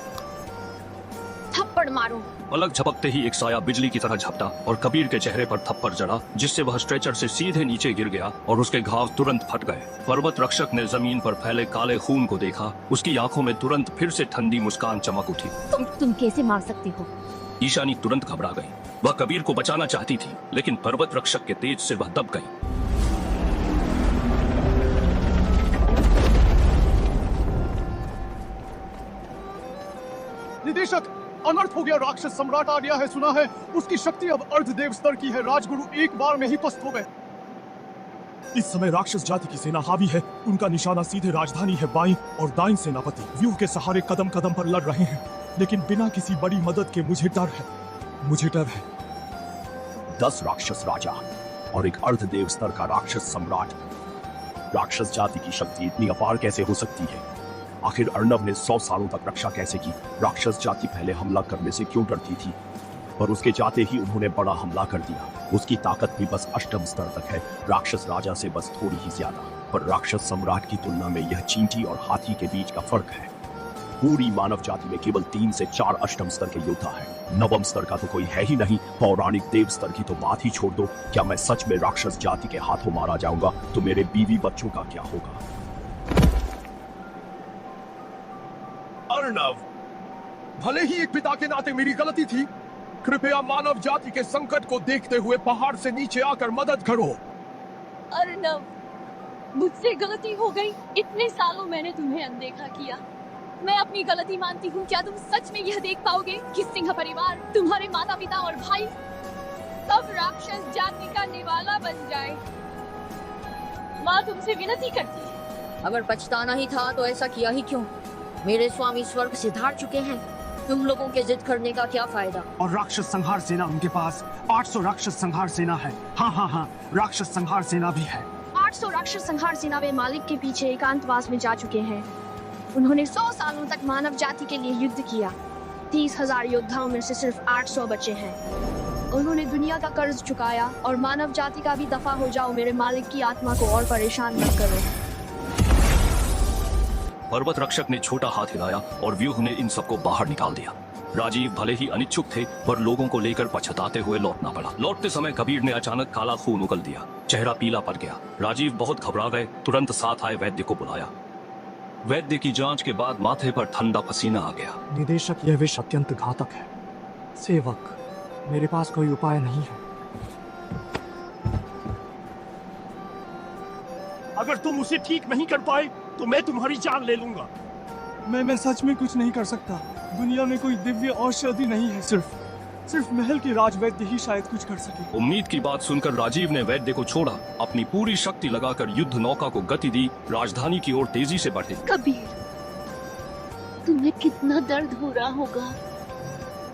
थप्पड़ मारो। पलक झपकते ही एक साया बिजली की तरह झपटा और कबीर के चेहरे पर थप्पड़ जड़ा, जिससे वह स्ट्रेचर से सीधे नीचे गिर गया और उसके घाव तुरंत फट गए। पर्वत रक्षक ने जमीन पर फैले काले खून को देखा। उसकी आंखों में तुरंत फिर से ठंडी मुस्कान चमक उठी। तुम कैसे मार सकते हो? ईशानी तुरंत घबरा गई। वह कबीर को बचाना चाहती थी, लेकिन पर्वत रक्षक के तेज से वह दब गई। निदेशक, अनर्थ हो गया। राक्षस सम्राट आ गया है, सुना है। उसकी शक्ति अब अर्धदेव स्तर की है। राजगुरु एक बार में ही पस्त हो गए। इस समय राक्षस जाति की सेना हावी है। उनका निशाना सीधे राजधानी है। बाईं और दाईं सेनापति व्यूह के सहारे कदम कदम पर लड़ रहे हैं, लेकिन बिना किसी बड़ी मदद के। मुझे डर है। 10 राक्षस राजा और एक अर्धदेव स्तर का राक्षस सम्राट। राक्षस जाति की शक्ति इतनी अपार कैसे हो सकती है? आखिर अर्णव ने 100 सालों तक रक्षा कैसे की? राक्षस जाति पहले हमला करने से क्यों डरती थी? पर उसके जाते ही उन्होंने बड़ा हमला कर दिया। उसकी ताकत भी बस अष्टम स्तर तक है, राक्षस राजा से बस थोड़ी ही ज्यादा। पर राक्षस सम्राट की तुलना में यह चींटी और हाथी के बीच का फर्क है। पूरी मानव जाति में केवल 3 से 4 अष्टम स्तर के योद्धा हैं। नवम स्तर का तो कोई है ही नहीं। पौराणिक देव स्तर की तो बात ही छोड़ दो। क्या मैं सच में राक्षस जाति के हाथों मारा जाऊंगा तो मेरे बीवी बच्चों का क्या होगा? अर्णव, भले ही एक पिता के नाते मेरी गलती थी, कृपया मानव जाति के संकट को देखते हुए पहाड़ से नीचे आकर मदद करो। अर्णव, मुझसे गलती हो गई। इतने सालों मैंने तुम्हें अनदेखा किया। मैं अपनी गलती मानती हूँ। क्या तुम सच में यह देख पाओगे कि सिंह परिवार, तुम्हारे माता पिता और भाई सब राक्षस जाति का निवाला बन जाए? माँ तुमसे विनती करती है। अगर पछताना ही था तो ऐसा किया ही क्यों? मेरे स्वामी स्वर्ग से धार चुके हैं। तुम लोगों के जिद करने का क्या फायदा? और राक्षस संहार सेना उनके पास 800 राक्षस संहार सेना है। हाँ, राक्षस संहार सेना भी है। 800 राक्षस संहार सेना वे मालिक के पीछे एकांतवास में जा चुके हैं। उन्होंने 100 सालों तक मानव जाति के लिए युद्ध किया। 30,000 योद्धाओं में से सिर्फ 800 बचे हैं। उन्होंने दुनिया का कर्ज चुकाया और मानव जाति का भी दफा हो जाओ। मेरे मालिक की आत्मा को और परेशान मत करो। पर्वत रक्षक ने छोटा हाथ हिलाया और व्यूह ने इन सबको बाहर निकाल दिया। राजीव भले ही अनिच्छुक थे, पर लोगों को लेकर पछताते हुए लौटना पड़ा। लौटते समय कबीर ने अचानक काला खून उगल दिया। चेहरा पीला पड़ गया। राजीव बहुत घबरा गए। तुरंत साथ आए वैद्य को बुलाया। वैद्य की जांच के बाद माथे पर ठंडा पसीना आ गया। निदेशक, यह विष अत्यंत घातक है। सेवक, मेरे पास कोई उपाय नहीं है। अगर तुम उसे ठीक नहीं कर पाए तो मैं तुम्हारी जान ले लूंगा। मैं सच में कुछ नहीं कर सकता। दुनिया में कोई दिव्य औषधि नहीं है। सिर्फ महल के राजवैद्य ही शायद कुछ कर सके। उम्मीद की बात सुनकर राजीव ने वैद्य को छोड़ा। अपनी पूरी शक्ति लगाकर युद्ध नौका को गति दी। राजधानी की ओर तेजी से बढ़े। कबीर, तुम्हें कितना दर्द हो रहा होगा।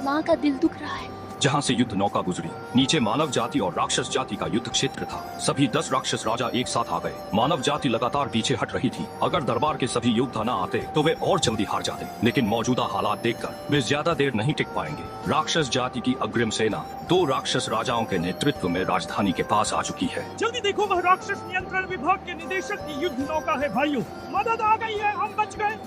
माँ का दिल दुख रहा है। जहाँ से युद्ध नौका गुजरी। नीचे मानव जाति और राक्षस जाति का युद्ध क्षेत्र था। सभी 10 राक्षस राजा एक साथ आ गए। मानव जाति लगातार पीछे हट रही थी। अगर दरबार के सभी योद्धा न आते तो वे और जल्दी हार जाते, लेकिन मौजूदा हालात देखकर वे ज्यादा देर नहीं टिक पाएंगे। राक्षस जाति की अग्रिम सेना 2 राक्षस राजाओं के नेतृत्व में राजधानी के पास आ चुकी है। जल्दी देखो, वह राक्षस नियंत्रण विभाग के निदेशक की युद्ध नौका है भाइयों। मदद आ गई है, हम बच गए।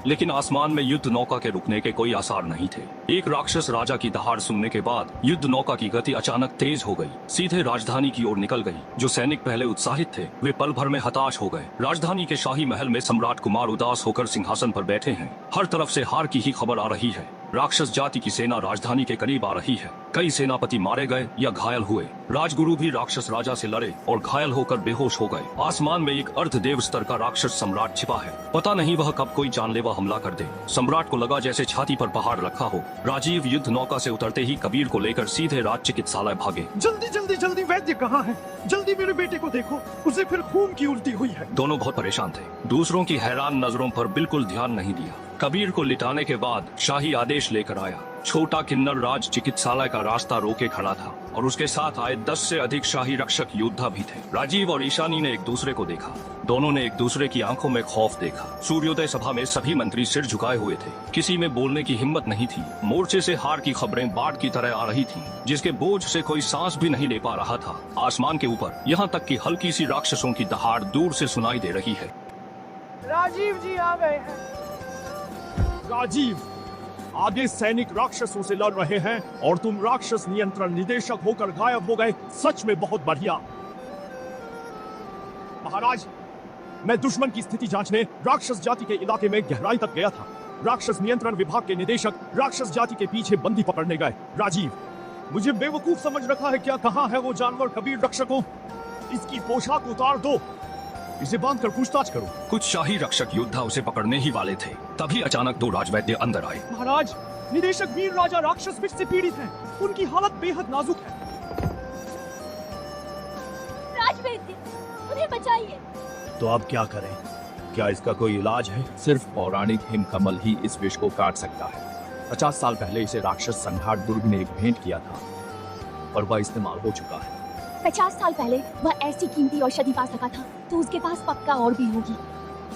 लेकिन आसमान में युद्ध नौका के रुकने के कोई आसार नहीं थे। एक राक्षस राजा की दहाड़ सुनने के बाद युद्ध नौका की गति अचानक तेज हो गई, सीधे राजधानी की ओर निकल गई। जो सैनिक पहले उत्साहित थे वे पल भर में हताश हो गए। राजधानी के शाही महल में सम्राट कुमार उदास होकर सिंहासन पर बैठे हैं। हर तरफ से हार की ही खबर आ रही है। राक्षस जाति की सेना राजधानी के करीब आ रही है। कई सेनापति मारे गए या घायल हुए। राजगुरु भी राक्षस राजा से लड़े और घायल होकर बेहोश हो गए। आसमान में एक अर्धदेव स्तर का राक्षस सम्राट छिपा है। पता नहीं वह कब कोई जानलेवा हमला कर दे। सम्राट को लगा जैसे छाती पर पहाड़ रखा हो। राजीव युद्ध नौका से उतरते ही कबीर को लेकर सीधे राज चिकित्सालय भागे। जल्दी जल्दी जल्दी, वैद्य कहाँ है? जल्दी मेरे बेटे को देखो, उसे फिर खून की उल्टी हुई है। दोनों बहुत परेशान थे। दूसरों की हैरान नजरों पर बिल्कुल ध्यान नहीं दिया। कबीर को लिटाने के बाद शाही आदेश लेकर आया। छोटा किन्नर राज चिकित्सालय का रास्ता रोके खड़ा था और उसके साथ आए 10 से अधिक शाही रक्षक योद्धा भी थे। राजीव और ईशानी ने एक दूसरे को देखा। दोनों ने एक दूसरे की आंखों में खौफ देखा। सूर्योदय सभा में सभी मंत्री सिर झुकाए हुए थे। किसी में बोलने की हिम्मत नहीं थी। मोर्चे से हार की खबरें बाढ़ की तरह आ रही थीं, जिसके बोझ से कोई सांस भी नहीं ले पा रहा था। आसमान के ऊपर यहाँ तक कि हल्की सी राक्षसों की दहाड़ दूर से सुनाई दे रही है। राजीव जी आ गए हैं। राजीव, आगे सैनिक राक्षसों से लड़ रहे हैं और तुम राक्षस नियंत्रण निदेशक होकर गायब हो गए। सच में बहुत बढ़िया। महाराज, मैं दुश्मन की स्थिति जांचने राक्षस जाति के इलाके में गहराई तक गया था। राक्षस नियंत्रण विभाग के निदेशक राक्षस जाति के पीछे बंदी पकड़ने गए। राजीव, मुझे बेवकूफ समझ रखा है क्या? कहाँ है वो जानवर कबीर रक्षकों? इसकी पोशाक उतार दो, इसे बांधकर पूछताछ करो। कुछ शाही रक्षक योद्धा उसे पकड़ने ही वाले थे, तभी अचानक 2 राजवैद्य अंदर आए। महाराज, निदेशक वीर राजा राक्षस विष से पीड़ित हैं। उनकी हालत बेहद नाजुक है। राजवैद्य, उन्हें बचाइए। तो अब क्या करें? क्या इसका कोई इलाज है? सिर्फ पौराणिक हिमकमल ही इस विष को काट सकता है। 50 साल पहले इसे राक्षस संहार दुर्ग ने एक भेंट किया था और वह इस्तेमाल हो चुका है। 50 साल पहले वह ऐसी कीमती औषधि पा सका था, तो उसके पास पक्का और भी होगी।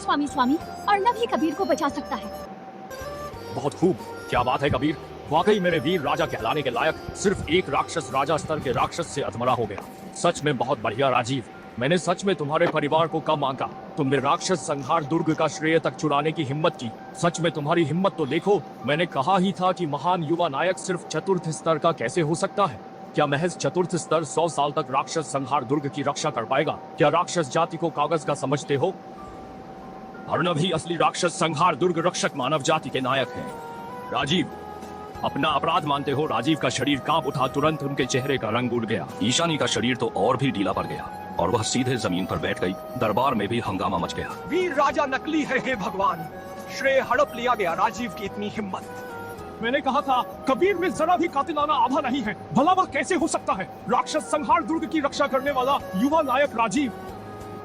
स्वामी, अर्नव ही कबीर को बचा सकता है। बहुत खूब, क्या बात है कबीर। वाकई मेरे वीर राजा कहलाने के लायक सिर्फ एक राक्षस राजा स्तर के राक्षस से अधमरा हो गया। सच में बहुत बढ़िया राजीव। मैंने सच में तुम्हारे परिवार को कम आंका। तुमने राक्षस संहार दुर्ग का श्रेय तक चुराने की हिम्मत की। सच में तुम्हारी हिम्मत तो देखो। मैंने कहा ही था कि महान युवा नायक सिर्फ चतुर्थ स्तर का कैसे हो सकता है। क्या महज चतुर्थ स्तर 100 साल तक राक्षस संहार दुर्ग की रक्षा कर पाएगा? क्या राक्षस जाति को कागज का समझते हो? अर्नव ही असली राक्षस संहार दुर्ग रक्षक मानव जाति के नायक हैं। राजीव, अपना अपराध मानते हो? राजीव का शरीर कांप उठा। तुरंत उनके चेहरे का रंग उड़ गया। ईशानी का शरीर तो और भी ढीला पड़ गया और वह सीधे जमीन पर बैठ गई। दरबार में भी हंगामा मच गया। वीर राजा नकली है, हे भगवान। श्रेय हड़प लिया गया। राजीव की इतनी हिम्मत। मैंने कहा था कबीर में जरा भी कातिलाना आभा नहीं है। भला वह कैसे हो सकता है? राक्षस संहार दुर्ग की रक्षा करने वाला युवा नायक राजीव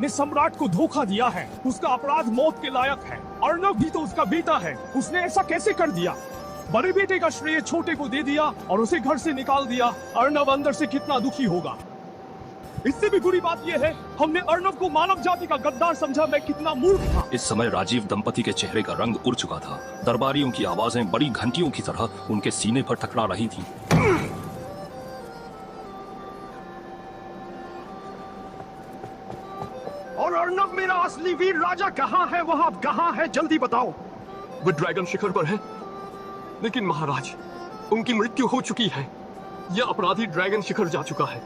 ने सम्राट को धोखा दिया है। उसका अपराध मौत के लायक है। अर्नव भी तो उसका बेटा है। उसने ऐसा कैसे कर दिया? बड़े बेटे का श्रेय छोटे को दे दिया और उसे घर से निकाल दिया। अर्नव अंदर से कितना दुखी होगा। इससे भी बुरी बात यह है, हमने अर्नव को मानव जाति का गद्दार समझा। मैं कितना मूर्ख था। इस समय राजीव दंपति के चेहरे का रंग उड़ चुका था। दरबारियों की आवाजें बड़ी घंटियों की तरह उनके सीने पर टकरा रही थी। और अर्नव मेरा असली वीर राजा कहाँ है? वह अब कहाँ है? जल्दी बताओ। वो ड्रैगन शिखर पर है, लेकिन महाराज उनकी मृत्यु हो चुकी है। यह अपराधी ड्रैगन शिखर जा चुका है।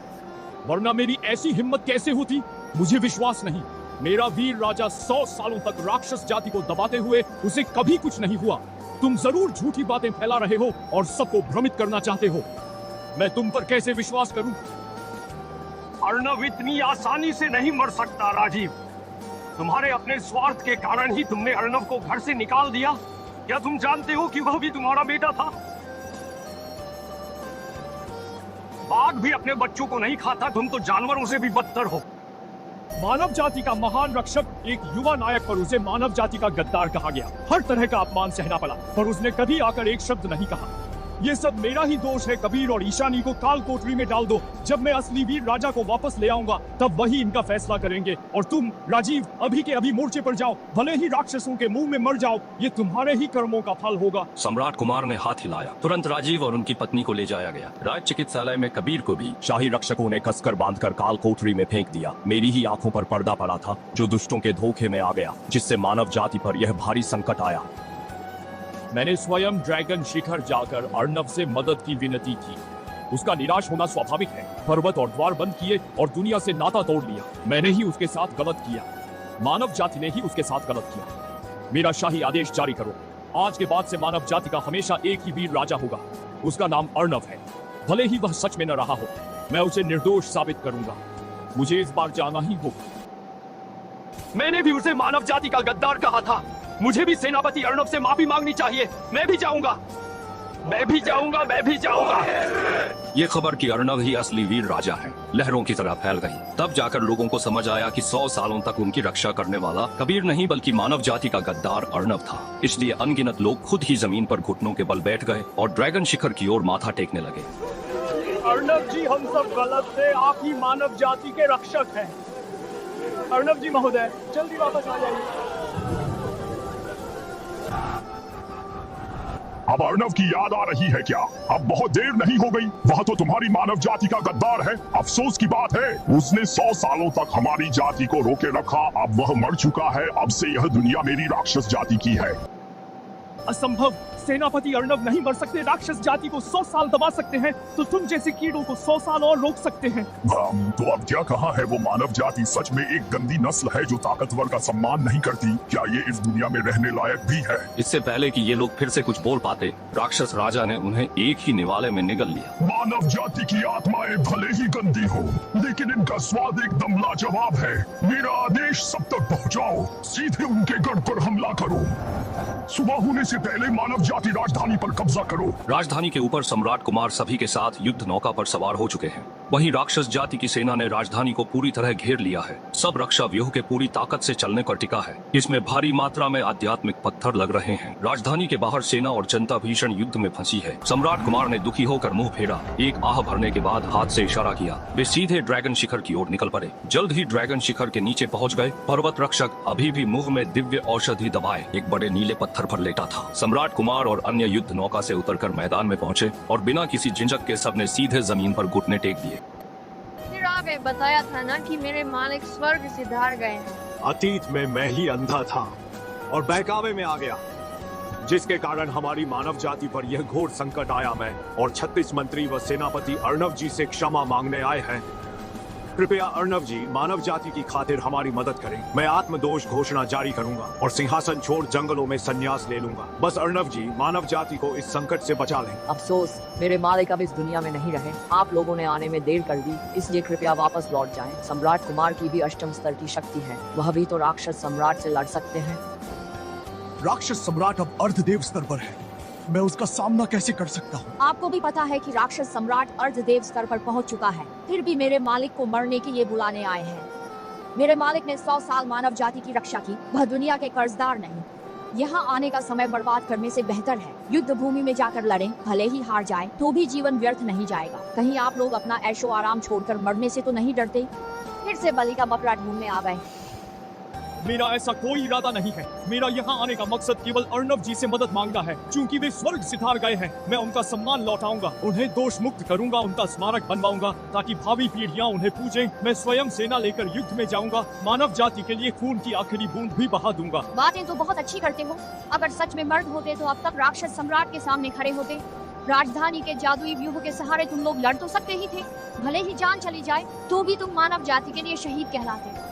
वरना मेरी ऐसी हिम्मत कैसे होती? मुझे विश्वास नहीं। मेरा वीर राजा 100 सालों तक राक्षस जाति को दबाते हुए उसे कभी कुछ नहीं हुआ। तुम जरूर झूठी बातें फैला रहे हो और सबको भ्रमित करना चाहते हो। मैं तुम पर कैसे विश्वास करूं? अर्नव इतनी आसानी से नहीं मर सकता राजीव। तुम्हारे अपने स्वार्थ के कारण ही तुमने अर्नव को घर से निकाल दिया। क्या तुम जानते हो कि वह भी तुम्हारा बेटा था? बाघ भी अपने बच्चों को नहीं खाता, तुम तो जानवरों से भी बदतर हो। मानव जाति का महान रक्षक एक युवा नायक पर उसे मानव जाति का गद्दार कहा गया। हर तरह का अपमान सहना पड़ा, पर उसने कभी आकर एक शब्द नहीं कहा। ये सब मेरा ही दोष है। कबीर और ईशानी को काल कोठरी में डाल दो। जब मैं असली वीर राजा को वापस ले आऊंगा तब वही इनका फैसला करेंगे। और तुम राजीव अभी के अभी मोर्चे पर जाओ, भले ही राक्षसों के मुंह में मर जाओ, ये तुम्हारे ही कर्मों का फल होगा। सम्राट कुमार ने हाथ हिलाया। तुरंत राजीव और उनकी पत्नी को ले जाया गया। राज चिकित्सालय में कबीर को भी शाही रक्षकों ने कसकर बांधकर काल कोठरी में फेंक दिया। मेरी ही आंखों पर पर्दा पड़ा था जो दुष्टों के धोखे में आ गया, जिससे मानव जाति पर यह भारी संकट आया। मैंने स्वयं ड्रैगन शिखर जाकर अर्णव से मदद की विनती की। उसका निराश होना स्वाभाविक है। पर्वत और द्वार बंद किए और दुनिया से नाता तोड़ लिया। मैंने ही उसके साथ गलत किया, मानव जाति ने ही उसके साथ गलत किया। मेरा शाही आदेश जारी करो। आज के बाद से मानव जाति का हमेशा एक ही वीर राजा होगा। उसका नाम अर्णव है। भले ही वह सच में न रहा हो, मैं उसे निर्दोष साबित करूंगा। मुझे इस बार जाना ही होगा। मैंने भी उसे मानव जाति का गद्दार कहा था। मुझे भी सेनापति अर्णव से माफी मांगनी चाहिए। मैं भी जाऊंगा, मैं भी जाऊंगा, मैं भी जाऊंगा। ये खबर कि अर्णव ही असली वीर राजा है लहरों की तरह फैल गई। तब जाकर लोगों को समझ आया कि 100 सालों तक उनकी रक्षा करने वाला कबीर नहीं बल्कि मानव जाति का गद्दार अर्णव था। इसलिए अनगिनत लोग खुद ही जमीन पर घुटनों के बल बैठ गए और ड्रैगन शिखर की ओर माथा टेकने लगे। अर्णव जी, हम सब गलत थे। आप ही मानव जाति के रक्षक हैं। अर्णव जी महोदय, जल्दी वापस आ जाइए। अब अर्णव की याद आ रही है क्या? अब बहुत देर नहीं हो गई। वह तो तुम्हारी मानव जाति का गद्दार है। अफसोस की बात है, उसने 100 सालों तक हमारी जाति को रोके रखा। अब वह मर चुका है। अब से यह दुनिया मेरी राक्षस जाति की है। असंभव। सेनापति अर्णव नहीं मर सकते। राक्षस जाति को 100 साल दबा सकते हैं तो तुम जैसे कीड़ों को 100 साल और रोक सकते हैं। तो अब क्या कहा है? वो मानव जाति सच में एक गंदी नस्ल है जो ताकतवर का सम्मान नहीं करती। क्या ये इस दुनिया में रहने लायक भी है? इससे पहले कि ये लोग फिर से कुछ बोल पाते, राक्षस राजा ने उन्हें एक ही निवाले में निगल लिया। मानव जाति की आत्माएं भले ही गंदी हो, लेकिन इनका स्वाद एकदम लाजवाब है। मेरा आदेश सब तक पहुंचाओ। सीधे उनके गढ़ पर हमला करो। सुबह होने से पहले मानव जाति राजधानी पर कब्जा करो। राजधानी के ऊपर सम्राट कुमार सभी के साथ युद्ध नौका पर सवार हो चुके हैं। वहीं राक्षस जाति की सेना ने राजधानी को पूरी तरह घेर लिया है। सब रक्षा व्यूह के पूरी ताकत से चलने पर टिका है। इसमें भारी मात्रा में आध्यात्मिक पत्थर लग रहे हैं। राजधानी के बाहर सेना और जनता भीषण युद्ध में फंसी है। सम्राट कुमार ने दुखी होकर मुंह फेरा। एक आह भरने के बाद हाथ से इशारा किया। वे सीधे ड्रैगन शिखर की ओर निकल पड़े। जल्द ही ड्रैगन शिखर के नीचे पहुंच गए। पर्वत रक्षक अभी भी मुंह में दिव्य औषधि दबाए एक बड़े नीले पत्थर पर लेटा था। सम्राट कुमार और अन्य युद्ध नौका से उतरकर मैदान में पहुंचे और बिना किसी झिझक के सबने सीधे जमीन पर घुटने टेक दिए। फिर आपने बताया था ना कि मेरे मालिक स्वर्ग से धार गए हैं। अतीत में मैं ही अंधा था और बहकावे में आ गया, जिसके कारण हमारी मानव जाति पर यह घोर संकट आया। मैं और 36 मंत्री व सेनापति अर्णव जी से क्षमा मांगने आए हैं। कृपया अर्णव जी, मानव जाति की खातिर हमारी मदद करें। मैं आत्मदोष घोषणा जारी करूंगा और सिंहासन छोड़ जंगलों में संन्यास ले लूंगा। बस अर्णव जी, मानव जाति को इस संकट से बचा लें। अफसोस, मेरे मालिक अब इस दुनिया में नहीं रहे। आप लोगों ने आने में देर कर दी, इसलिए कृपया वापस लौट जाएं। सम्राट कुमार की भी अष्टम स्तर की शक्ति है। वह भी तो राक्षस सम्राट से लड़ सकते हैं। राक्षस सम्राट अब अर्धदेव स्तर पर है। मैं उसका सामना कैसे कर सकता हूँ? आपको भी पता है कि राक्षस सम्राट अर्धदेव स्तर पर पहुंच चुका है। फिर भी मेरे मालिक को मरने के लिए बुलाने आए हैं। मेरे मालिक ने 100 साल मानव जाति की रक्षा की। वह दुनिया के कर्जदार नहीं। यहाँ आने का समय बर्बाद करने से बेहतर है युद्ध भूमि में जाकर लड़ें। भले ही हार जाए तो भी जीवन व्यर्थ नहीं जाएगा। कहीं आप लोग अपना ऐशो आराम छोड़कर मरने से तो नहीं डरते? फिर से बलि का बकरा ढूंढने आ गए। मेरा ऐसा कोई इरादा नहीं है। मेरा यहाँ आने का मकसद केवल अर्णव जी से मदद मांगना है। चूंकि वे स्वर्ग से धार गए हैं, मैं उनका सम्मान लौटाऊंगा, उन्हें दोष मुक्त करूंगा, उनका स्मारक बनवाऊंगा ताकि भावी पीढ़ियां उन्हें पूजें। मैं स्वयं सेना लेकर युद्ध में जाऊंगा। मानव जाति के लिए खून की आखिरी बूंद भी बहा दूंगा। बातें तो बहुत अच्छी करते हो। अगर सच में मर्द होते तो अब तक राक्षस सम्राट के सामने खड़े होते। राजधानी के जादुई व्यूह के सहारे तुम लोग लड़ तो सकते ही थे। भले ही जान चली जाए तो भी तुम मानव जाति के लिए शहीद कहलाते।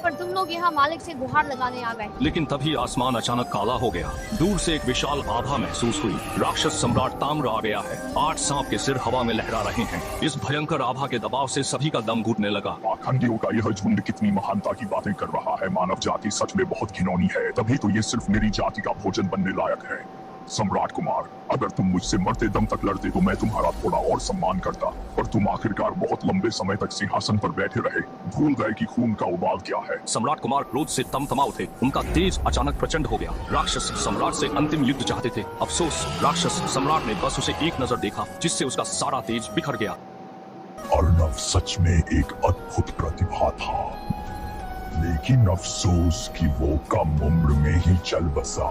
पर तुम लोग यहाँ मालिक से गुहार लगाने आ गए। लेकिन तभी आसमान अचानक काला हो गया। दूर से एक विशाल आभा महसूस हुई। राक्षस सम्राट ताम्र आ गया है। 8 सांप के सिर हवा में लहरा रहे हैं। इस भयंकर आभा के दबाव से सभी का दम घुटने लगा। पाखंडियों का यह झुंड कितनी महानता की बातें कर रहा है। मानव जाति सच में बहुत घिनौनी है। तभी तो ये सिर्फ मेरी जाति का भोजन बनने लायक है। सम्राट कुमार, अगर तुम मुझसे मरते दम तक लड़ते तो मैं तुम्हारा थोड़ा और सम्मान करता, पर तुम आखिरकार बहुत लंबे समय तक सिंहासन पर बैठे रहे, भूल गए कि खून का उबाल क्या है। सम्राट कुमार क्रोध से तमतमा उठे। उनका तेज अचानक प्रचंड हो गया। राक्षस सम्राट से अंतिम युद्ध चाहते थे। अफसोस, राक्षस सम्राट ने बस उसे एक नजर देखा, जिससे उसका सारा तेज बिखर गया। अर्नव सच में एक अद्भुत प्रतिभा था, लेकिन अफसोस कि वो कम उम्र में ही चल बसा।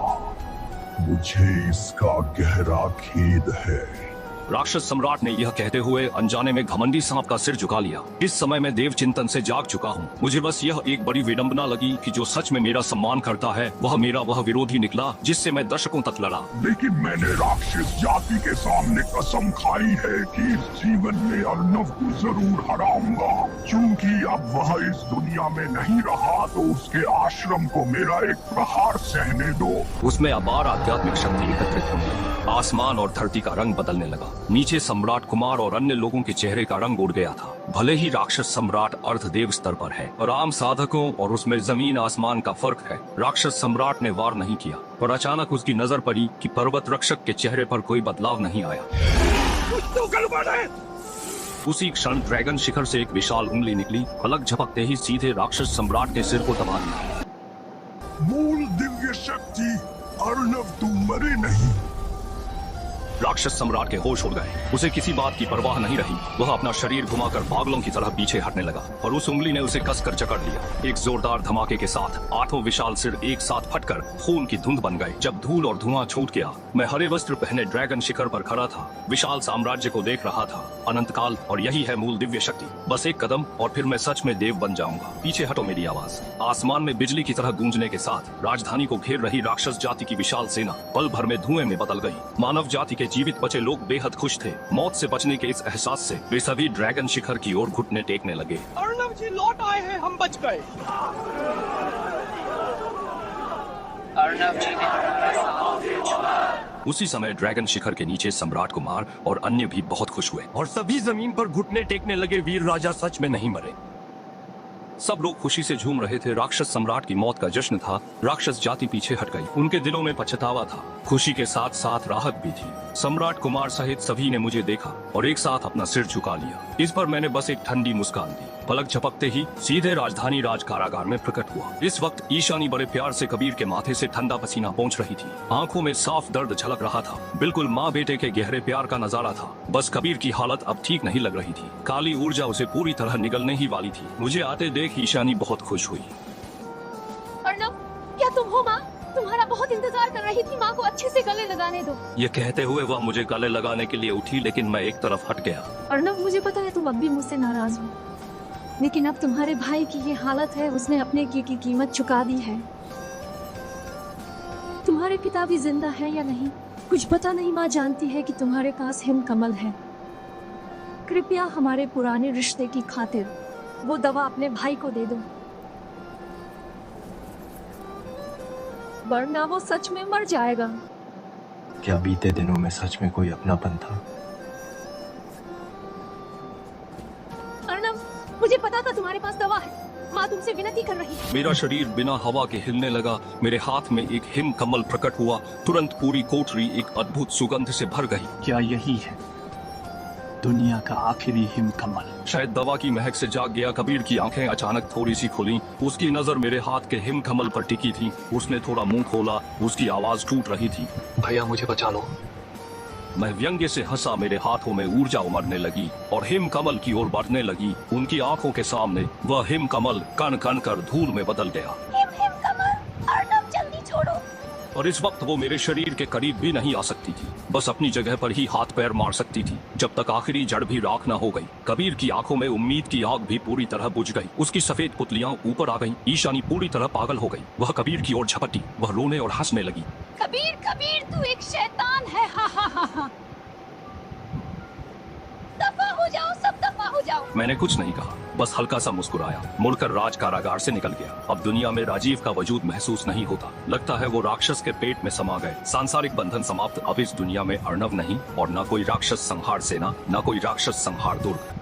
मुझे इसका गहरा खेद है। राक्षस सम्राट ने यह कहते हुए अनजाने में घमंडी सांप का सिर झुका लिया। इस समय मैं देव चिंतन से जाग चुका हूँ। मुझे बस यह एक बड़ी विडंबना लगी कि जो सच में मेरा सम्मान करता है वह मेरा वह विरोधी निकला जिससे मैं दशकों तक लड़ा। लेकिन मैंने राक्षस जाति के सामने कसम खाई है कि इस जीवन में अर्नव को जरूर हराऊंगा। क्योंकि अब वह इस दुनिया में नहीं रहा तो उसके आश्रम को मेरा एक प्रहार सहने दो। उसमें अपार आध्यात्मिक शक्ति एकत्रित हुई। आसमान और धरती का रंग बदलने लगा। नीचे सम्राट कुमार और अन्य लोगों के चेहरे का रंग उड़ गया था। भले ही राक्षस सम्राट अर्धदेव स्तर पर है और आम साधकों और उसमें जमीन आसमान का फर्क है। राक्षस सम्राट ने वार नहीं किया, पर अचानक उसकी नजर पड़ी कि पर्वत रक्षक के चेहरे पर कोई बदलाव नहीं आया। तो गड़बड़ है। उसी क्षण ड्रैगन शिखर से एक विशाल उंगली निकली। पलक झपकते ही सीधे राक्षस सम्राट के सिर को दबा दिया। मूल दिव्य शक्ति, अर्नव तुम मरे नहीं। राक्षस सम्राट के होश उड़ गए। उसे किसी बात की परवाह नहीं रही। वह अपना शरीर घुमाकर पागलों की तरह पीछे हटने लगा और उस उंगली ने उसे कसकर जकड़ लिया। एक जोरदार धमाके के साथ 8 विशाल सिर एक साथ फटकर खून की धुंध बन गए। जब धूल और धुआं छूट गया, मैं हरे वस्त्र पहने ड्रैगन शिखर पर खड़ा था, विशाल साम्राज्य को देख रहा था। अनंत काल, और यही है मूल दिव्य शक्ति। बस एक कदम और फिर मैं सच में देव बन जाऊंगा। पीछे हटो मेरी आवाज। आसमान में बिजली की तरह गूंजने के साथ राजधानी को घेर रही राक्षस जाति की विशाल सेना पल भर में धुएं में बदल गई। मानव जाति के जीवित बचे लोग बेहद खुश थे। मौत से बचने के इस एहसास से वे सभी ड्रैगन शिखर की ओर घुटने टेकने लगे। अर्नव जी लौट आए हैं, हम बच गए। अर्नव जी ने हमारा साथ छोड़ा। उसी समय ड्रैगन शिखर के नीचे सम्राट कुमार और अन्य भी बहुत खुश हुए और सभी जमीन पर घुटने टेकने लगे। वीर राजा सच में नहीं मरे। सब लोग खुशी से झूम रहे थे। राक्षस सम्राट की मौत का जश्न था। राक्षस जाति पीछे हट गई। उनके दिलों में पछतावा था। खुशी के साथ साथ राहत भी थी। सम्राट कुमार सहित सभी ने मुझे देखा और एक साथ अपना सिर झुका लिया। इस पर मैंने बस एक ठंडी मुस्कान दी। पलक झपकते ही सीधे राजधानी राज कारागार में प्रकट हुआ। इस वक्त ईशानी बड़े प्यार से कबीर के माथे से ठंडा पसीना पहुंच रही थी। आंखों में साफ दर्द झलक रहा था। बिल्कुल माँ बेटे के गहरे प्यार का नजारा था। बस कबीर की हालत अब ठीक नहीं लग रही थी। काली ऊर्जा उसे पूरी तरह निगलने ही वाली थी। मुझे आते देख ईशानी बहुत खुश हुई। अर्नव, क्या तुम हो माँ? तुम्हारा बहुत इंतजार कर रही थी। माँ को अच्छे से गले लगाने दो। ये कहते हुए वह मुझे गले लगाने के लिए उठी, लेकिन मैं एक तरफ हट गया। अर्नव, मुझे पता है तुम अब भी मुझसे नाराज हो, लेकिन अब तुम्हारे भाई की ये हालत है। उसने अपने की कीमत चुका दी है। तुम्हारे पिता भी जिंदा है या नहीं कुछ पता नहीं। माँ जानती है कि तुम्हारे पास हिम कमल है। कृपया हमारे पुराने रिश्ते की खातिर वो दवा अपने भाई को दे दो, वरना वो सच में मर जाएगा। क्या बीते दिनों में सच में कोई अपनापन था? अर्नव, मुझे पता था तुम्हारे पास दवा है। माँ तुमसे विनती कर रही है। मेरा शरीर बिना हवा के हिलने लगा। मेरे हाथ में एक हिम कमल प्रकट हुआ। तुरंत पूरी कोठरी एक अद्भुत सुगंध से भर गई। क्या यही है दुनिया का आखिरी हिम कमल? शायद दवा की महक से जाग गया कबीर की आंखें अचानक थोड़ी सी खुली। उसकी नजर मेरे हाथ के हिम कमल पर टिकी थी। उसने थोड़ा मुंह खोला। उसकी आवाज टूट रही थी। भैया मुझे बचा लो। मैं व्यंग्य से हंसा। मेरे हाथों में ऊर्जा उमड़ने लगी और हिम कमल की ओर बढ़ने लगी। उनकी आंखों के सामने वह हिम कमल कण कण कर धूल में बदल गया। हिम कमल, अर्नव जल्दी छोड़ो। और इस वक्त वो मेरे शरीर के करीब भी नहीं आ सकती थी। बस अपनी जगह पर ही हाथ पैर मार सकती थी, जब तक आखिरी जड़ भी राख न हो गई। कबीर की आंखों में उम्मीद की आग भी पूरी तरह बुझ गई। उसकी सफेद पुतलियां ऊपर आ गईं। ईशानी पूरी तरह पागल हो गई। वह कबीर की ओर झपटी। वह रोने और हंसने लगी। कबीर, कबीर तू एक शैतान है। हा हा हा हा। दफा हो जाओ, सब दफा हो जाओ। मैंने कुछ नहीं कहा, बस हल्का सा मुस्कुराया। मुड़कर राज कारागार से निकल गया। अब दुनिया में राजीव का वजूद महसूस नहीं होता। लगता है वो राक्षस के पेट में समा गए। सांसारिक बंधन समाप्त। अब इस दुनिया में अर्नव नहीं और न कोई राक्षस संहार सेना, न कोई राक्षस संहार दुर्ग।